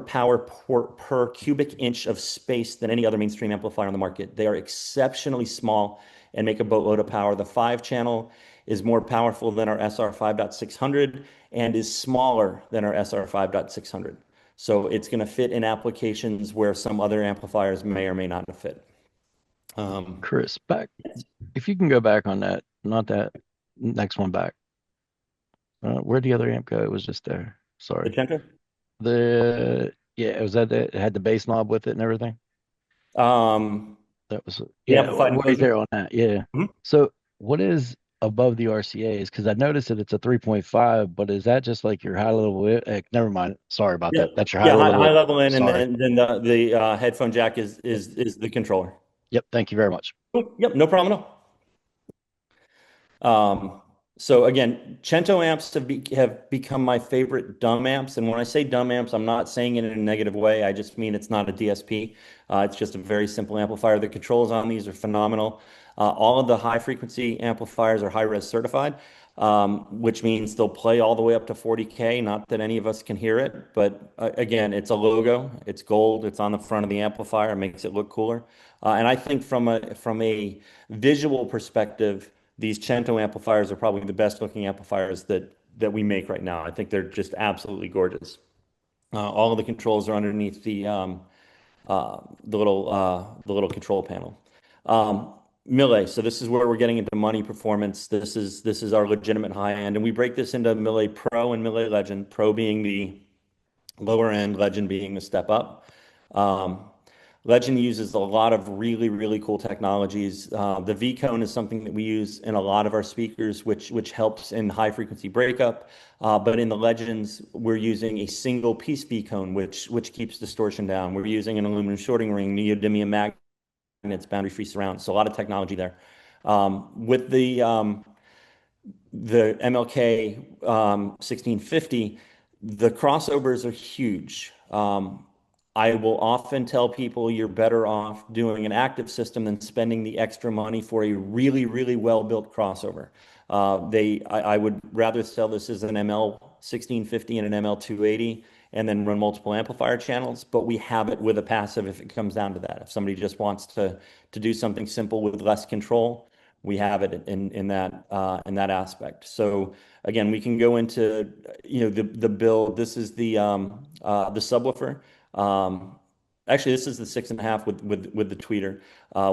power per cubic inch of space than any other mainstream amplifier on the market. They are exceptionally small and make a boatload of power. The 5-channel is more powerful than our SR 5.600 and is smaller than our SR 5.600. So it's going to fit in applications where some other amplifiers may or may not fit. Chris, if you can go back on that, not that next one back. Where'd the other amp go? It was just there. Sorry. The Cento? It was that it had the bass knob with it and everything. That was The amplified right enclosure? there on that. Yeah. Mhm. So what is above the RCAs? Because I noticed that it's a 3.5, but is that just like your high level? Never mind. Sorry about Yeah, that. That's your high yeah, high, level. high level in, and Sorry. then the headphone jack is the controller. Yep. Thank you very much. Yep, no problem at all. So again, Cento amps have become my favorite dumb amps. And when I say dumb amps, I'm not saying it in a negative way. I just mean it's not a DSP. It's just a very simple amplifier. The controls on these are phenomenal. All of the high frequency amplifiers are high-res certified, which means they'll play all the way up to 40K. Not that any of us can hear it, but again, it's a logo. It's gold. It's on the front of the amplifier. It makes it look cooler. And I think from a visual perspective, these Cento amplifiers are probably the best looking amplifiers that we make right now. I think they're just absolutely gorgeous. All of the controls are underneath the little control panel. Mille. So this is where we're getting into money performance. This is our legitimate high end, and we break this into Mille Pro and Mille Legend. Pro being the lower end, Legend being the step up. Legend uses a lot of really, really cool technologies. The V-cone is something that we use in a lot of our speakers, which helps in high frequency breakup. But in the Legends, we're using a single piece V-cone, which keeps distortion down. We're using an aluminum shorting ring, neodymium magnets, boundary-free surround. So a lot of technology there. With the MLK 1650, the crossovers are huge. I will often tell people you're better off doing an active system than spending the extra money for a really, really well-built crossover. I would rather sell this as an ML 1650 and an ML 280 and then run multiple amplifier channels, but we have it with a passive if it comes down to that. If somebody just wants to do something simple with less control, we have it in that aspect. So again, we can go into the build. This is the subwoofer. Actually, this is the 6.5 with the tweeter.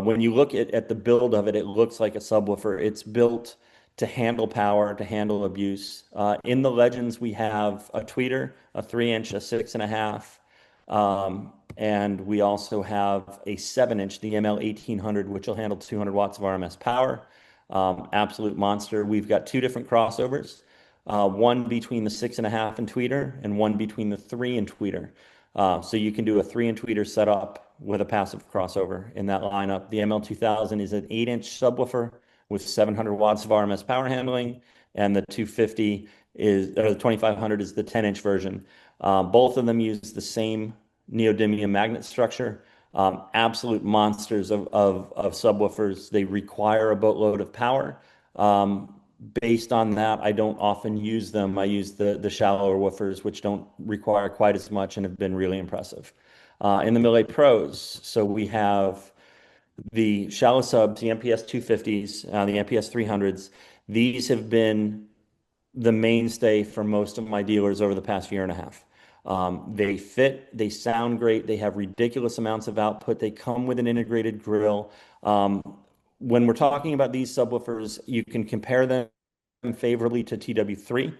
When you look at the build of it, it looks like a subwoofer. It's built to handle power, to handle abuse. In the Legends, we have a tweeter, a 3-inch, a 6.5, and we also have a 7-inch, the ML 1800, which will handle 200 watts of RMS power. Absolute monster. We've got two different crossovers, one between the 6.5 and tweeter, and one between the 3 and tweeter. So you can do a 3 and tweeter setup with a passive crossover in that lineup. The ML 2000 is an 8-inch subwoofer with 700 watts of RMS power handling, and the 250 or the 2500 is the 10-inch version. Both of them use the same neodymium magnet structure. Absolute monsters of subwoofers. They require a boatload of power. Based on that, I don't often use them. I use the shallower woofers, which don't require quite as much and have been really impressive. In the Millet Pros, so we have the shallow subs, the MPS 250s, the MPS 300s. These have been the mainstay for most of my dealers over the past year and a half. They fit, they sound great, they have ridiculous amounts of output, they come with an integrated grill. When we're talking about these subwoofers, you can compare them favorably to TW3.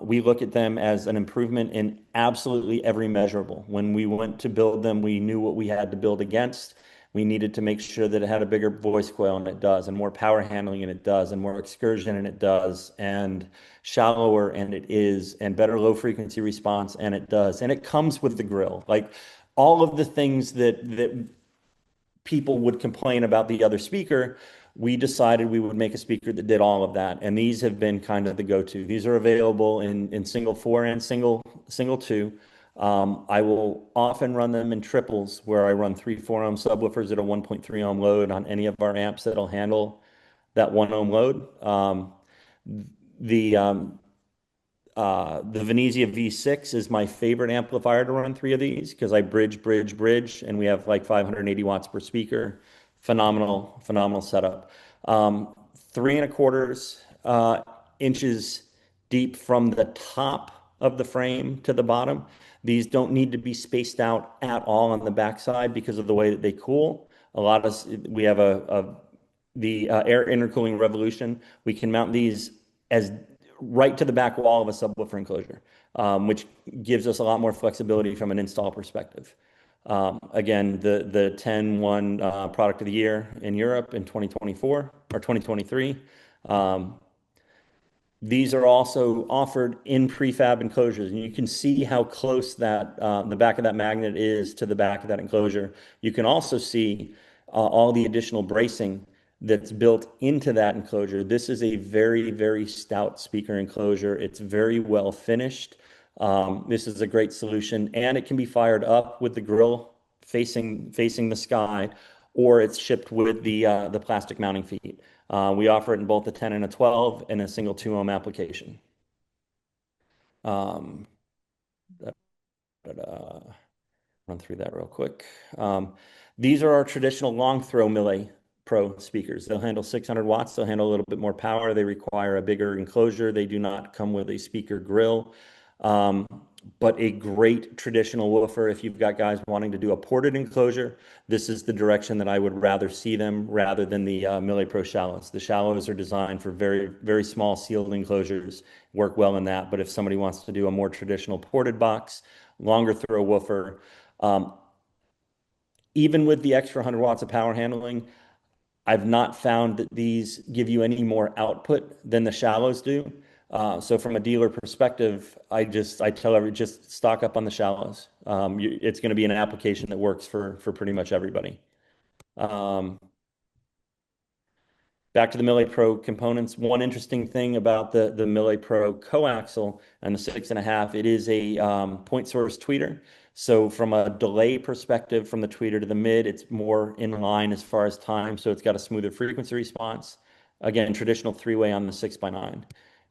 We look at them as an improvement in absolutely every measurable. When we went to build them, we knew what we had to build against. We needed to make sure that it had a bigger voice coil, and it does, and more power handling, and it does, and more excursion, and it does, and shallower, and it is, and better low frequency response, and it does. And it comes with the grill. Like all of the things that people would complain about the other speaker, we decided we would make a speaker that did all of that. And these have been kind of the go-to. These are available in single 4 and single 2. I will often run them in triples where I run 3 4-ohm subwoofers at a 1.3 ohm load on any of our amps that'll handle that 1 ohm load. The Venezia V6 is my favorite amplifier to run 3 of these because I bridge, and we have like 580 watts per speaker. Phenomenal setup. 3 1/4 inches deep from the top of the frame to the bottom. These don't need to be spaced out at all on the backside because of the way that they cool. We have the air intercooling revolution. We can mount these as right to the back wall of a subwoofer enclosure, which gives us a lot more flexibility from an install perspective. Again, the 10 won product of the year in Europe in 2024 or 2023. These are also offered in prefab enclosures, and you can see how close that the back of that magnet is to the back of that enclosure. You can also see all the additional bracing that's built into that enclosure. This is a very, very stout speaker enclosure. It's very well finished. This is a great solution, and it can be fired up with the grill facing the sky, or it's shipped with the plastic mounting feet. We offer it in both a 10 and a 12 and a single 2 ohm application. Run through that real quick. These are our traditional long throw Millet Pro speakers. They'll handle 600 watts. They'll handle a little bit more power. They require a bigger enclosure. They do not come with a speaker grill. But a great traditional woofer, if you've got guys wanting to do a ported enclosure, this is the direction that I would rather see them rather than the Millet Pro shallows. The shallows are designed for very, very small sealed enclosures, work well in that. But if somebody wants to do a more traditional ported box, longer throw woofer, even with the extra 100 watts of power handling, I've not found that these give you any more output than the shallows do. So from a dealer perspective, I tell everyone just stock up on the shallows. It's going to be an application that works for pretty much everybody. Back to the Millet Pro components. One interesting thing about the Millet Pro coaxial and the 6.5, it is a point source tweeter. So from a delay perspective, from the tweeter to the mid, it's more in line as far as time. So it's got a smoother frequency response. Again, traditional three-way on the 6x9.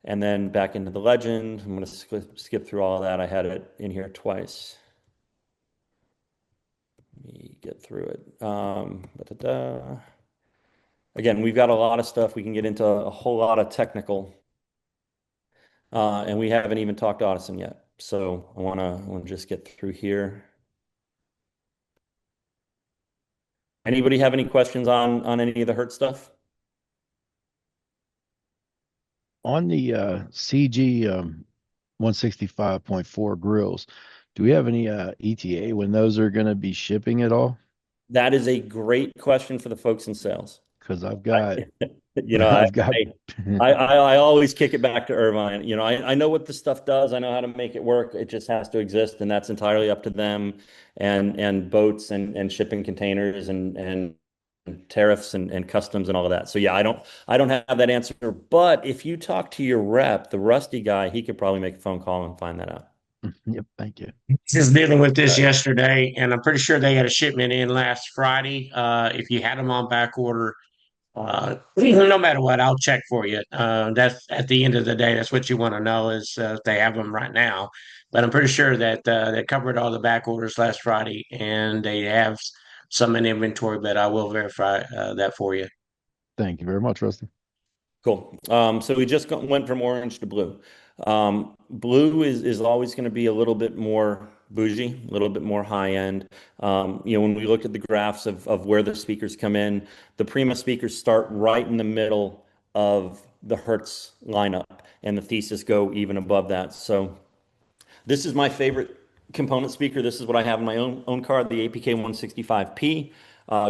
And then back into the legend. I'm going to skip through all of that. I had it in here twice. Let me get through it. Again, we've got a lot of stuff. We can get into a whole lot of technical. And we haven't even talked Audison yet. So I want to just get through here. Anybody have any questions on any of the Hertz stuff? On the CG 165.4 grills, do we have any ETA when those are going to be shipping at all? That is a great question for the folks in sales. Because I've got, You know, I've got, I always kick it back to Irvine. You know, I know what the stuff does. I know how to make it work. It just has to exist, and that's entirely up to them and boats and shipping containers and tariffs and customs and all of that. So yeah, I don't have that answer. But if you talk to your rep, the Rusty guy, he could probably make a phone call and find that out. yep, thank you. Just dealing with this Right. yesterday, and I'm pretty sure they had a shipment in last Friday. If you had them on back order, no matter what, I'll check for you. That's at the end of the day. That's what you want to know is if they have them right now. But I'm pretty sure that they covered all the back orders last Friday, and they have some in inventory. But I will verify that for you. Thank you very much, Rusty. Cool. So we just went from orange to blue. Blue is always going to be a little bit more bougie, a little bit more high end. You know, when we look at the graphs of where the speakers come in, the Prima speakers start right in the middle of the Hertz lineup, and the Thesis go even above that. So this is my favorite component speaker. This is what I have in my own car, the APK 165P.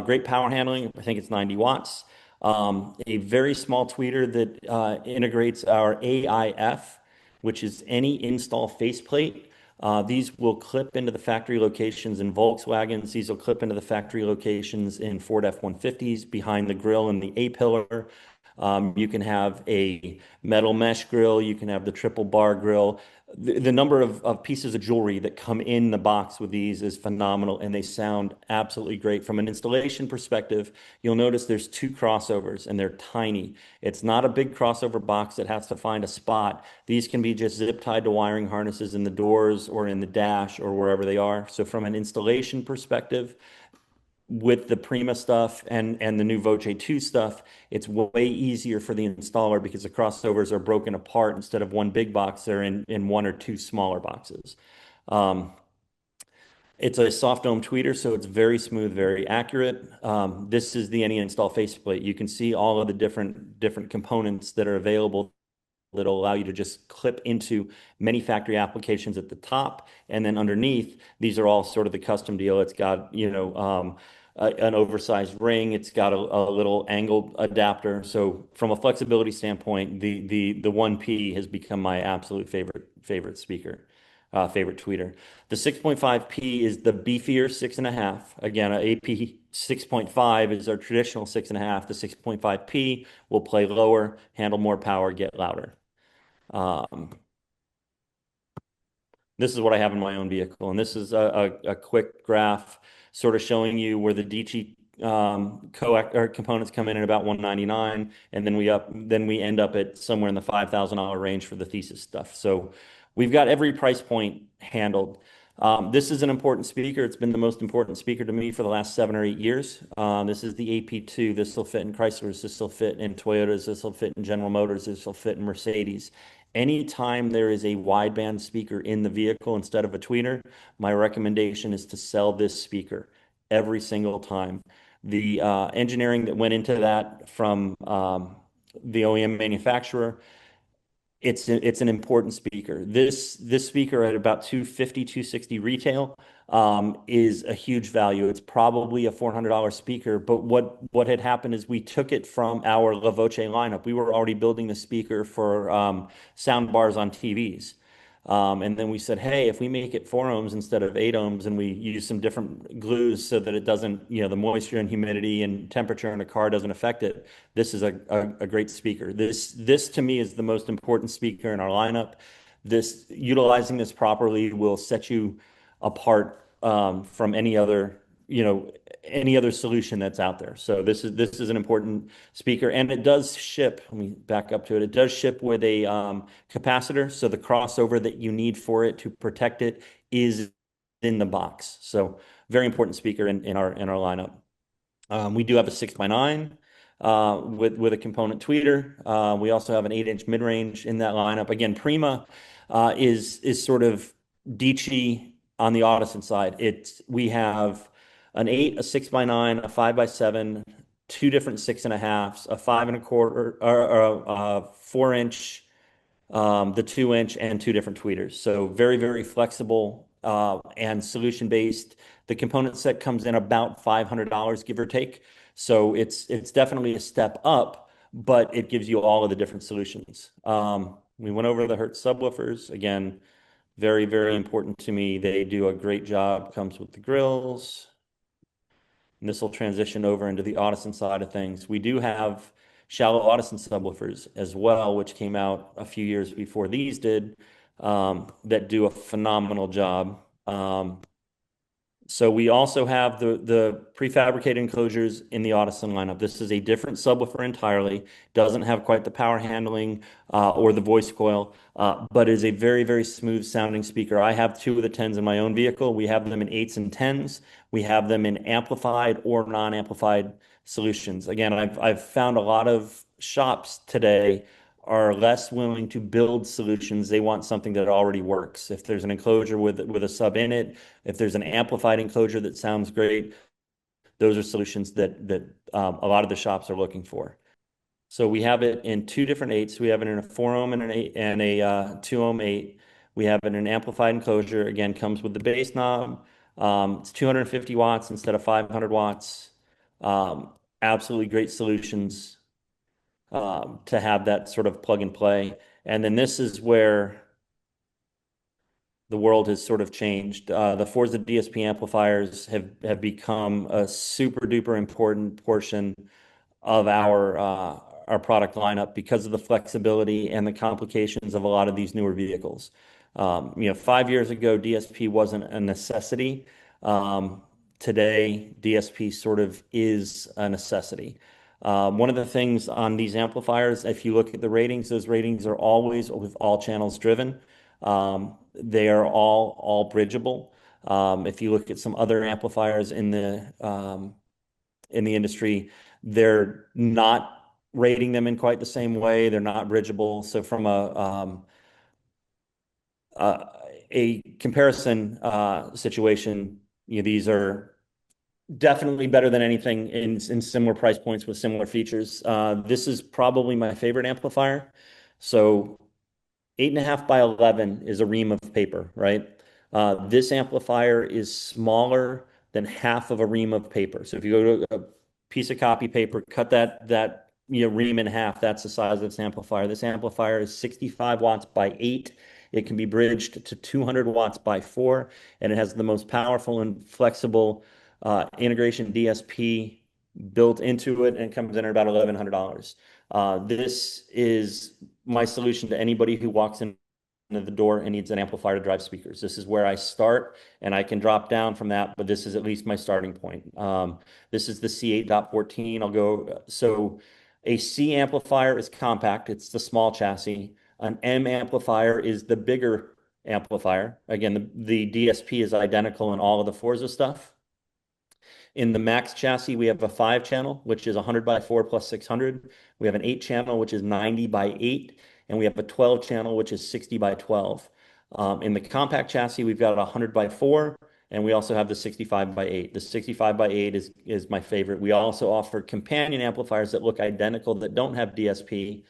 Great power handling. I think it's 90 watts. A very small tweeter that integrates our AIF, which is any install faceplate. These will clip into the factory locations in Volkswagens. These will clip into the factory locations in Ford F-150s behind the grille and the A-pillar. You can have a metal mesh grill. You can have the triple bar grill. The number of pieces of jewelry that come in the box with these is phenomenal, and they sound absolutely great. From an installation perspective, you'll notice there's two crossovers, and they're tiny. It's not a big crossover box that has to find a spot. These can be just zip tied to wiring harnesses in the doors or in the dash or wherever they are. So from an installation perspective, with the Prima stuff and the new Voce 2 stuff, it's way easier for the installer because the crossovers are broken apart. Instead of one big box, they're in one or two smaller boxes. It's a soft dome tweeter, so it's very smooth, very accurate. This is the any install faceplate. You can see all of the different components that are available that'll allow you to just clip into many factory applications at the top, and then underneath, these are all sort of the custom deal. It's got, you know, an oversized ring. It's got a little angled adapter. So from a flexibility standpoint, the 1P has become my absolute favorite speaker, favorite tweeter. The 6.5P is the beefier 6.5. Again, a AP 6.5 is our traditional 6.5. The 6.5P will play lower, handle more power, get louder. This is what I have in my own vehicle, and this is a quick graph sort of showing you where the DC components come in at about 199, and then we end up at somewhere in the $5,000 range for the Thesis stuff. So we've got every price point handled. This is an important speaker. It's been the most important speaker to me for the last 7 or 8 years. This is the AP2. This will fit in Chryslers. This will fit in Toyotas. This will fit in General Motors. This will fit in Mercedes. Anytime there is a wideband speaker in the vehicle instead of a tweeter, my recommendation is to sell this speaker every single time. The engineering that went into that from the OEM manufacturer, it's an important speaker. This speaker at about 250, 260 retail is a huge value. It's probably a $400 speaker, but what had happened is we took it from our La Voce lineup. We were already building the speaker for sound bars on TVs. And then we said, hey, if we make it 4 ohms instead of 8 ohms and we use some different glues so that it doesn't, you know, the moisture and humidity and temperature in a car doesn't affect it, this is a great speaker. This to me is the most important speaker in our lineup. Utilizing this properly will set you apart from any other, any other solution that's out there. So this is an important speaker, and it does ship. Let me back up to it. It does ship with a capacitor, so the crossover that you need for it to protect it is in the box. So very important speaker in our lineup. We do have a 6x9 with a component tweeter. We also have an 8-inch mid-range in that lineup. Again, Prima is sort of Dici on the Audison side. We have an 8, a 6x9, a 5x7, two different 6.5s, a 5 1/4, or a 4-inch, the 2-inch, and two different tweeters. So very, very flexible and solution based. The component set comes in about $500, give or take. So it's definitely a step up, but it gives you all of the different solutions. We went over the Hertz subwoofers. Again, very, very important to me. They do a great job. Comes with the grills. And this will transition over into the Audison side of things. We do have shallow Audison subwoofers as well, which came out a few years before these did, that do a phenomenal job. So we also have the prefabricated enclosures in the Audison lineup. This is a different subwoofer entirely. Doesn't have quite the power handling or the voice coil, but is a very, very smooth sounding speaker. I have two of the 10s in my own vehicle. We have them in 8s and 10s. We have them in amplified or non-amplified solutions. Again, I've found a lot of shops today are less willing to build solutions. They want something that already works. If there's an enclosure with a sub in it, if there's an amplified enclosure that sounds great, those are solutions that a lot of the shops are looking for. So we have it in two different 8s. We have it in a 4 ohm and a 2 ohm 8. We have it in an amplified enclosure. Again, comes with the bass knob. It's 250 watts instead of 500 watts. Absolutely great solutions to have that sort of plug and play. And then this is where the world has sort of changed. The Forza DSP amplifiers have become a super duper important portion of our product lineup because of the flexibility and the complications of a lot of these newer vehicles. 5 years ago, DSP wasn't a necessity. Today, DSP sort of is a necessity. One of the things on these amplifiers, if you look at the ratings, those ratings are always with all channels driven. They are all bridgeable. If you look at some other amplifiers in the industry, they're not rating them in quite the same way. They're not bridgeable. So from a comparison situation, these are definitely better than anything in similar price points with similar features. This is probably my favorite amplifier. So 8.5 by 11 is a ream of paper, right? This amplifier is smaller than half of a ream of paper. So if you go to a piece of copy paper, cut that ream in half, that's the size of this amplifier. This amplifier is 65 watts by 8. It can be bridged to 200 watts by 4, and it has the most powerful and flexible integration DSP built into it, and it comes in at about $1,100. This is my solution to anybody who walks into the door and needs an amplifier to drive speakers. This is where I start, and I can drop down from that, but this is at least my starting point. This is the C8.14. So a C amplifier is compact. It's the small chassis. An M amplifier is the bigger amplifier. Again, the DSP is identical in all of the Forza stuff. In the Max chassis, we have a 5-channel, which is 100 by 4 plus 600. We have an 8-channel, which is 90 by 8. And we have a 12-channel, which is 60 by 12. In the compact chassis, we've got a 100 by 4, and we also have the 65 by 8. The 65 by 8 is my favorite. We also offer companion amplifiers that look identical that don't have DSP.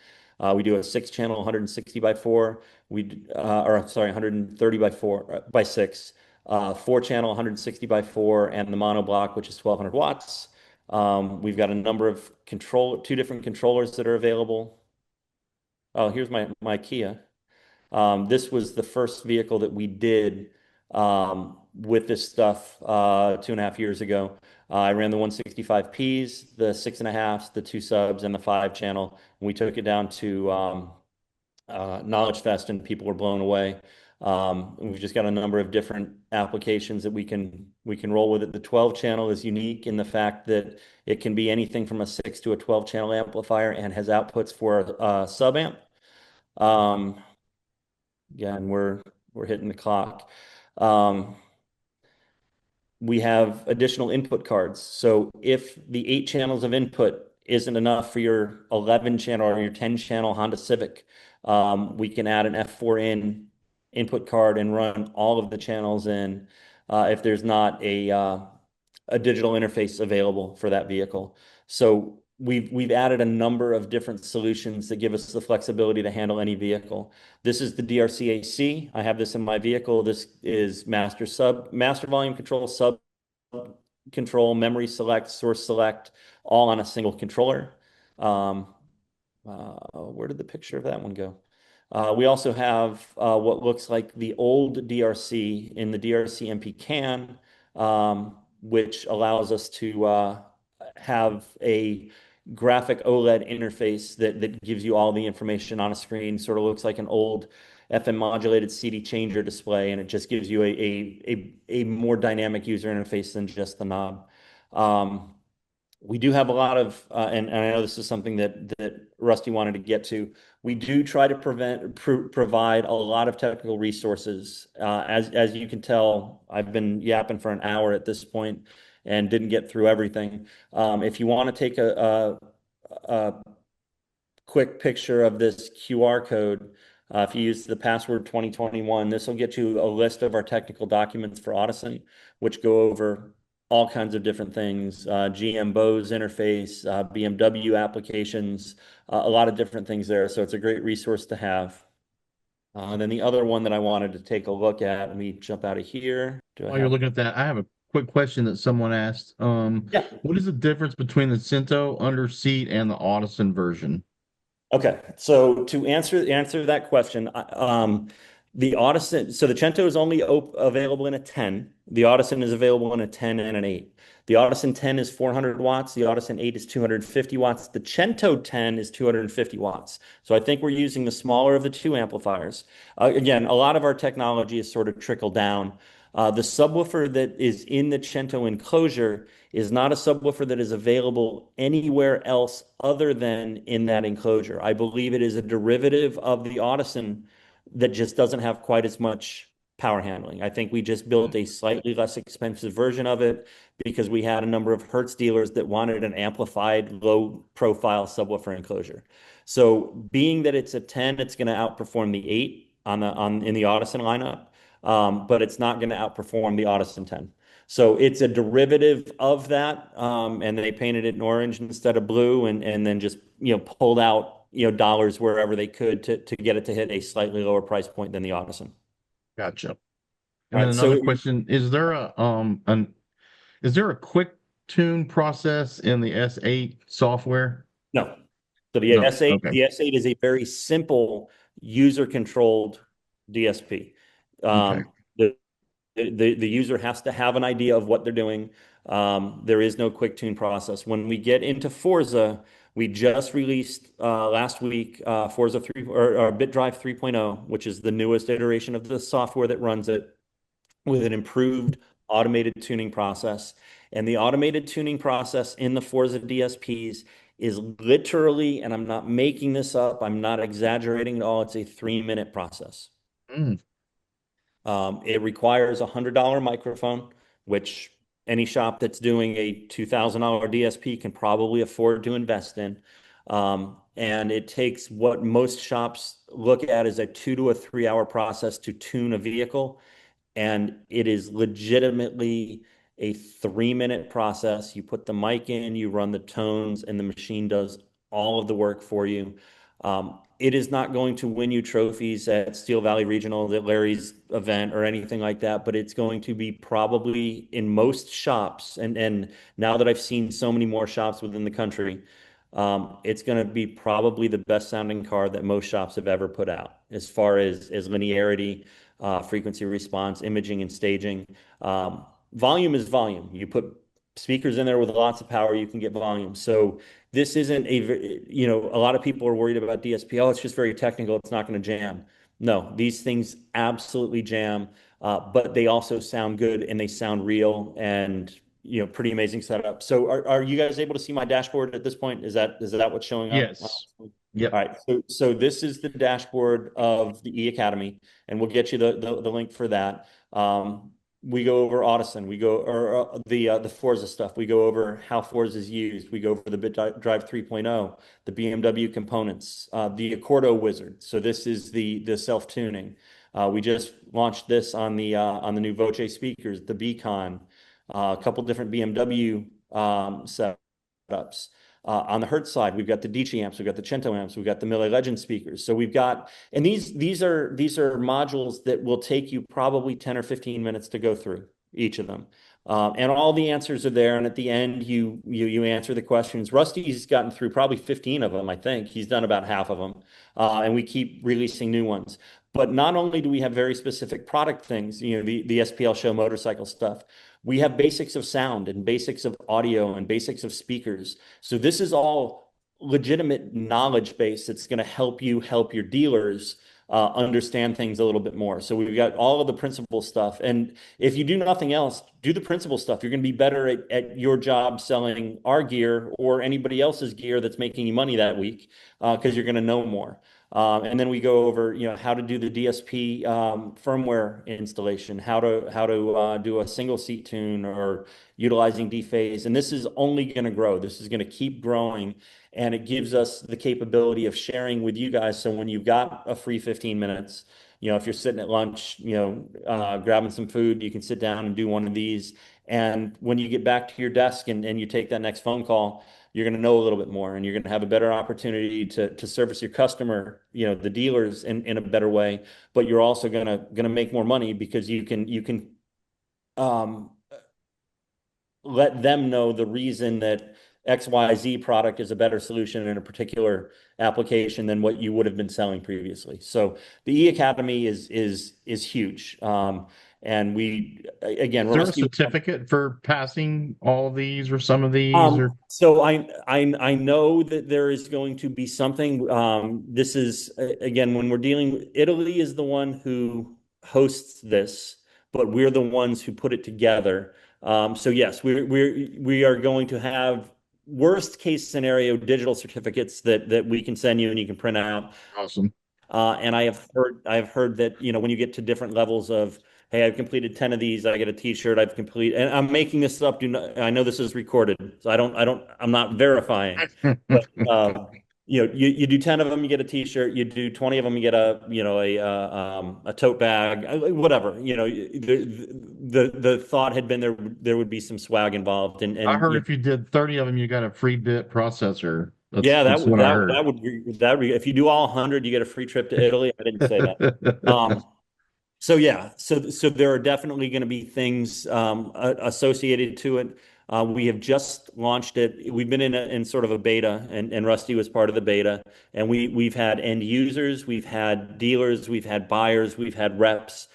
We do a 6-channel 160 by 4. 130 by 4 by 6. 4-channel 160 by 4, and the mono block, which is 1,200 watts. We've got a number of two different controllers that are available. Oh, here's my Kia. This was the first vehicle that we did with this stuff 2.5 years ago. I ran the 165Ps, the 6.5s, the 2 subs, and the 5-channel. We took it down to Knowledge Fest, and people were blown away. We've just got a number of different applications that we can roll with it. The 12 channel is unique in the fact that it can be anything from a 6 to a 12 channel amplifier and has outputs for a sub amp. Again, we're hitting the clock. We have additional input cards. So if the 8 channels of input isn't enough for your 11 channel or your 10 channel Honda Civic, we can add an F4 in input card and run all of the channels in if there's not a digital interface available for that vehicle. So we've added a number of different solutions that give us the flexibility to handle any vehicle. This is the DRC-AC. I have this in my vehicle. This is master volume control, sub control, memory select, source select, all on a single controller. Where did the picture of that one go? We also have what looks like the old DRC in the DRC MP CAN, which allows us to have a graphic OLED interface that gives you all the information on a screen. Sort of looks like an old FM modulated CD changer display, and it just gives you a more dynamic user interface than just the knob. We do have a lot of, and I know this is something that Rusty wanted to get to. We do try to provide a lot of technical resources. As you can tell, I've been yapping for an hour at this point and didn't get through everything. If you want to take a quick picture of this QR code, if you use the password 2021, this will get you a list of our technical documents for Audison, which go over all kinds of different things, GM Bose interface, BMW applications, a lot of different things there. So it's a great resource to have. And then the other one that I wanted to take a look at, let me jump out of here. While you're looking at that, I have a quick question that someone asked. Yeah. What is the difference between the Cento under seat and the Audison version? Okay, so to answer that question, the Audison, so the Cento is only available in a 10. The Audison is available in a 10 and an 8. The Audison 10 is 400 watts. The Audison 8 is 250 watts. The Cento 10 is 250 watts. So I think we're using the smaller of the two amplifiers. Again, a lot of our technology is sort of trickled down. The subwoofer that is in the Cento enclosure is not a subwoofer that is available anywhere else other than in that enclosure. I believe it is a derivative of the Audison that just doesn't have quite as much power handling. I think we just built a slightly less expensive version of it because we had a number of Hertz dealers that wanted an amplified, low-profile subwoofer enclosure. So being that it's a 10, it's going to outperform the 8 in the Audison lineup, but it's not going to outperform the Audison 10. So it's a derivative of that, and they painted it in orange instead of blue, and then just pulled out dollars wherever they could to get it to hit a slightly lower price point than the Audison. Gotcha. And All then right, another so question: is there a quick tune process in the S8 software? no. So No. Okay. The S8 is a very simple user-controlled DSP. Okay. The user has to have an idea of what they're doing. There is no quick tune process. When we get into Forza, we just released last week Forza 3 or BitDrive 3.0, which is the newest iteration of the software that runs it with an improved automated tuning process. And the automated tuning process in the Forza DSPs is literally, and I'm not making this up, I'm not exaggerating at all, it's a 3-minute process. Mm. It requires a $100 microphone, which any shop that's doing a $2,000 DSP can probably afford to invest in. And it takes what most shops look at as a 2 to 3 hour process to tune a vehicle. And it is legitimately a 3-minute process. You put the mic in, you run the tones, and the machine does all of the work for you. It is not going to win you trophies at Steel Valley Regional, at Larry's event, or anything like that, but it's going to be probably in most shops, and now that I've seen so many more shops within the country, it's going to be probably the best sounding car that most shops have ever put out as far as linearity, frequency response, imaging, and staging. Volume is volume. You put speakers in there with lots of power, you can get volume. So this isn't a lot of people are worried about DSP. Oh, it's just very technical. It's not going to jam. No, these things absolutely jam, but they also sound good and they sound real and pretty amazing setup. So are you guys able to see my dashboard at this point? Is that what's showing up? Yes. All Yep. right. So this is the dashboard of the E Academy, and we'll get you the link for that. We go over Audison, we go or the Forza stuff. We go over how Forza is used. We go over the BitDrive 3.0, the BMW components, the Accordo Wizard. So this is the self-tuning. We just launched this on the new Voce speakers, the Beacon, a couple different BMW setups. On the Hertz side, we've got the DC amps, we've got the Cento amps, we've got the Mille Legend speakers. So we've got, and these are modules that will take you probably 10 or 15 minutes to go through each of them. And all the answers are there. And at the end, you answer the questions. Rusty's gotten through probably 15 of them, I think. He's done about half of them. And we keep releasing new ones. But not only do we have very specific product things, the SPL show motorcycle stuff, we have basics of sound and basics of audio and basics of speakers. So this is all legitimate knowledge base that's going to help you help your dealers understand things a little bit more. So we've got all of the principal stuff. And if you do nothing else, do the principal stuff. You're going to be better at your job selling our gear or anybody else's gear that's making you money that week because you're going to know more. And then we go over, how to do the DSP firmware installation, how to do a single seat tune or utilizing D-phase. And this is only going to grow. This is going to keep growing. And it gives us the capability of sharing with you guys. So when you've got a free 15 minutes, if you're sitting at lunch, grabbing some food, you can sit down and do one of these. And when you get back to your desk and you take that next phone call, you're going to know a little bit more and you're going to have a better opportunity to service your customer, the dealers in a better way, but you're also going to make more money because you can let them know the reason that XYZ product is a better solution in a particular application than what you would have been selling previously. So the E Academy is huge. And we, again, Is there a certificate for passing all of these or some of these? So I know that there is going to be something. This is again when we're dealing. Italy is the one who hosts this, but we're the ones who put it together. So yes, we are going to have worst case scenario digital certificates that we can send you and you can print out. Awesome. And I've heard that when you get to different levels of, hey, I've completed 10 of these, I get a T-shirt, I've completed, and I'm making this up. I know this is recorded, so I'm not verifying. But you do 10 of them, you get a T-shirt. You do 20 of them, you get a tote bag, whatever. The thought had been there would be some swag involved. And I heard if you did 30 of them, you got a free bit processor. That's what I heard. That would be if you do all 100, you get a free trip to Italy. I didn't say that. So yeah, so there are definitely going to be things associated to it. We have just launched it. We've been in sort of a beta, and Rusty was part of the beta. And we've had end users, we've had dealers, we've had buyers, we've had reps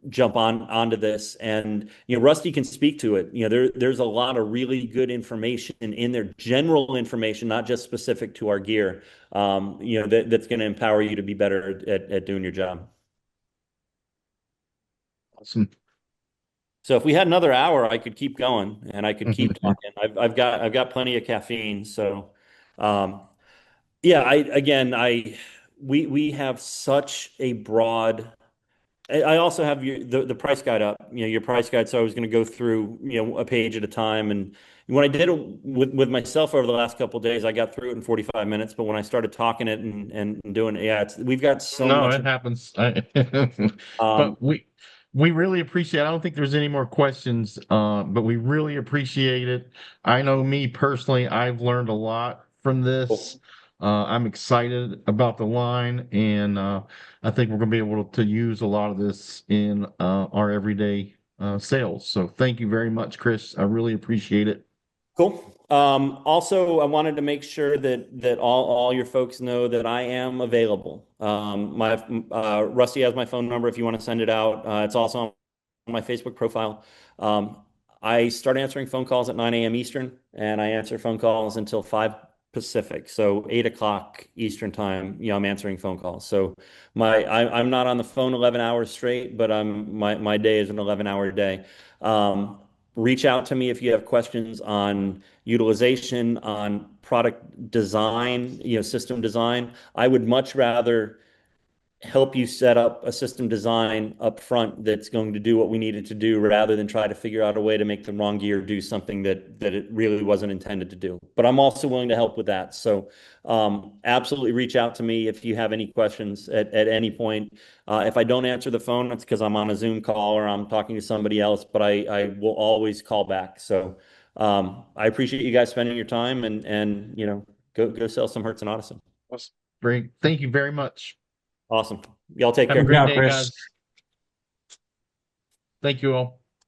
jump onto this. And Rusty can speak to it. There's a lot of really good information in there, general information, not just specific to our gear. That's going to empower you to be better at doing your job. Awesome. So if we had another hour, I could keep going and I could keep talking. I've got plenty of caffeine. So, yeah, we have such a broad. I also have the price guide up. Your price guide. So I was going to go through a page at a time. And when I did it with myself over the last couple of days, I got through it in 45 minutes. But when I started talking it and doing it, yeah, we've got so much. No, it happens. But we really appreciate it. I don't think there's any more questions, but we really appreciate it. I know me personally, I've learned a lot from this. I'm excited about the line, and I think we're going to be able to use a lot of this in our everyday sales. So thank you very much, Chris. I really appreciate it. Cool. Also, I wanted to make sure that all your folks know that I am available. Rusty has my phone number if you want to send it out. It's also on my Facebook profile. I start answering phone calls at 9 a.m. Eastern, and I answer phone calls until 5 Pacific, so 8 o'clock Eastern time. I'm answering phone calls. So I'm not on the phone 11 hours straight, but my day is an 11-hour day. Um, Reach out to me if you have questions on utilization, on product design, system design. I would much rather help you set up a system design up front that's going to do what we need it to do rather than try to figure out a way to make the wrong gear do something that it really wasn't intended to do. But I'm also willing to help with that. So absolutely reach out to me if you have any questions at any point. If I don't answer the phone, it's because I'm on a Zoom call or I'm talking to somebody else, but I will always call back. So I appreciate you guys spending your time and go sell some Hertz and Audison. Great. Thank you very much. Awesome. Y'all take Have a care. great Yeah, day, Chris. guys. Thank you all.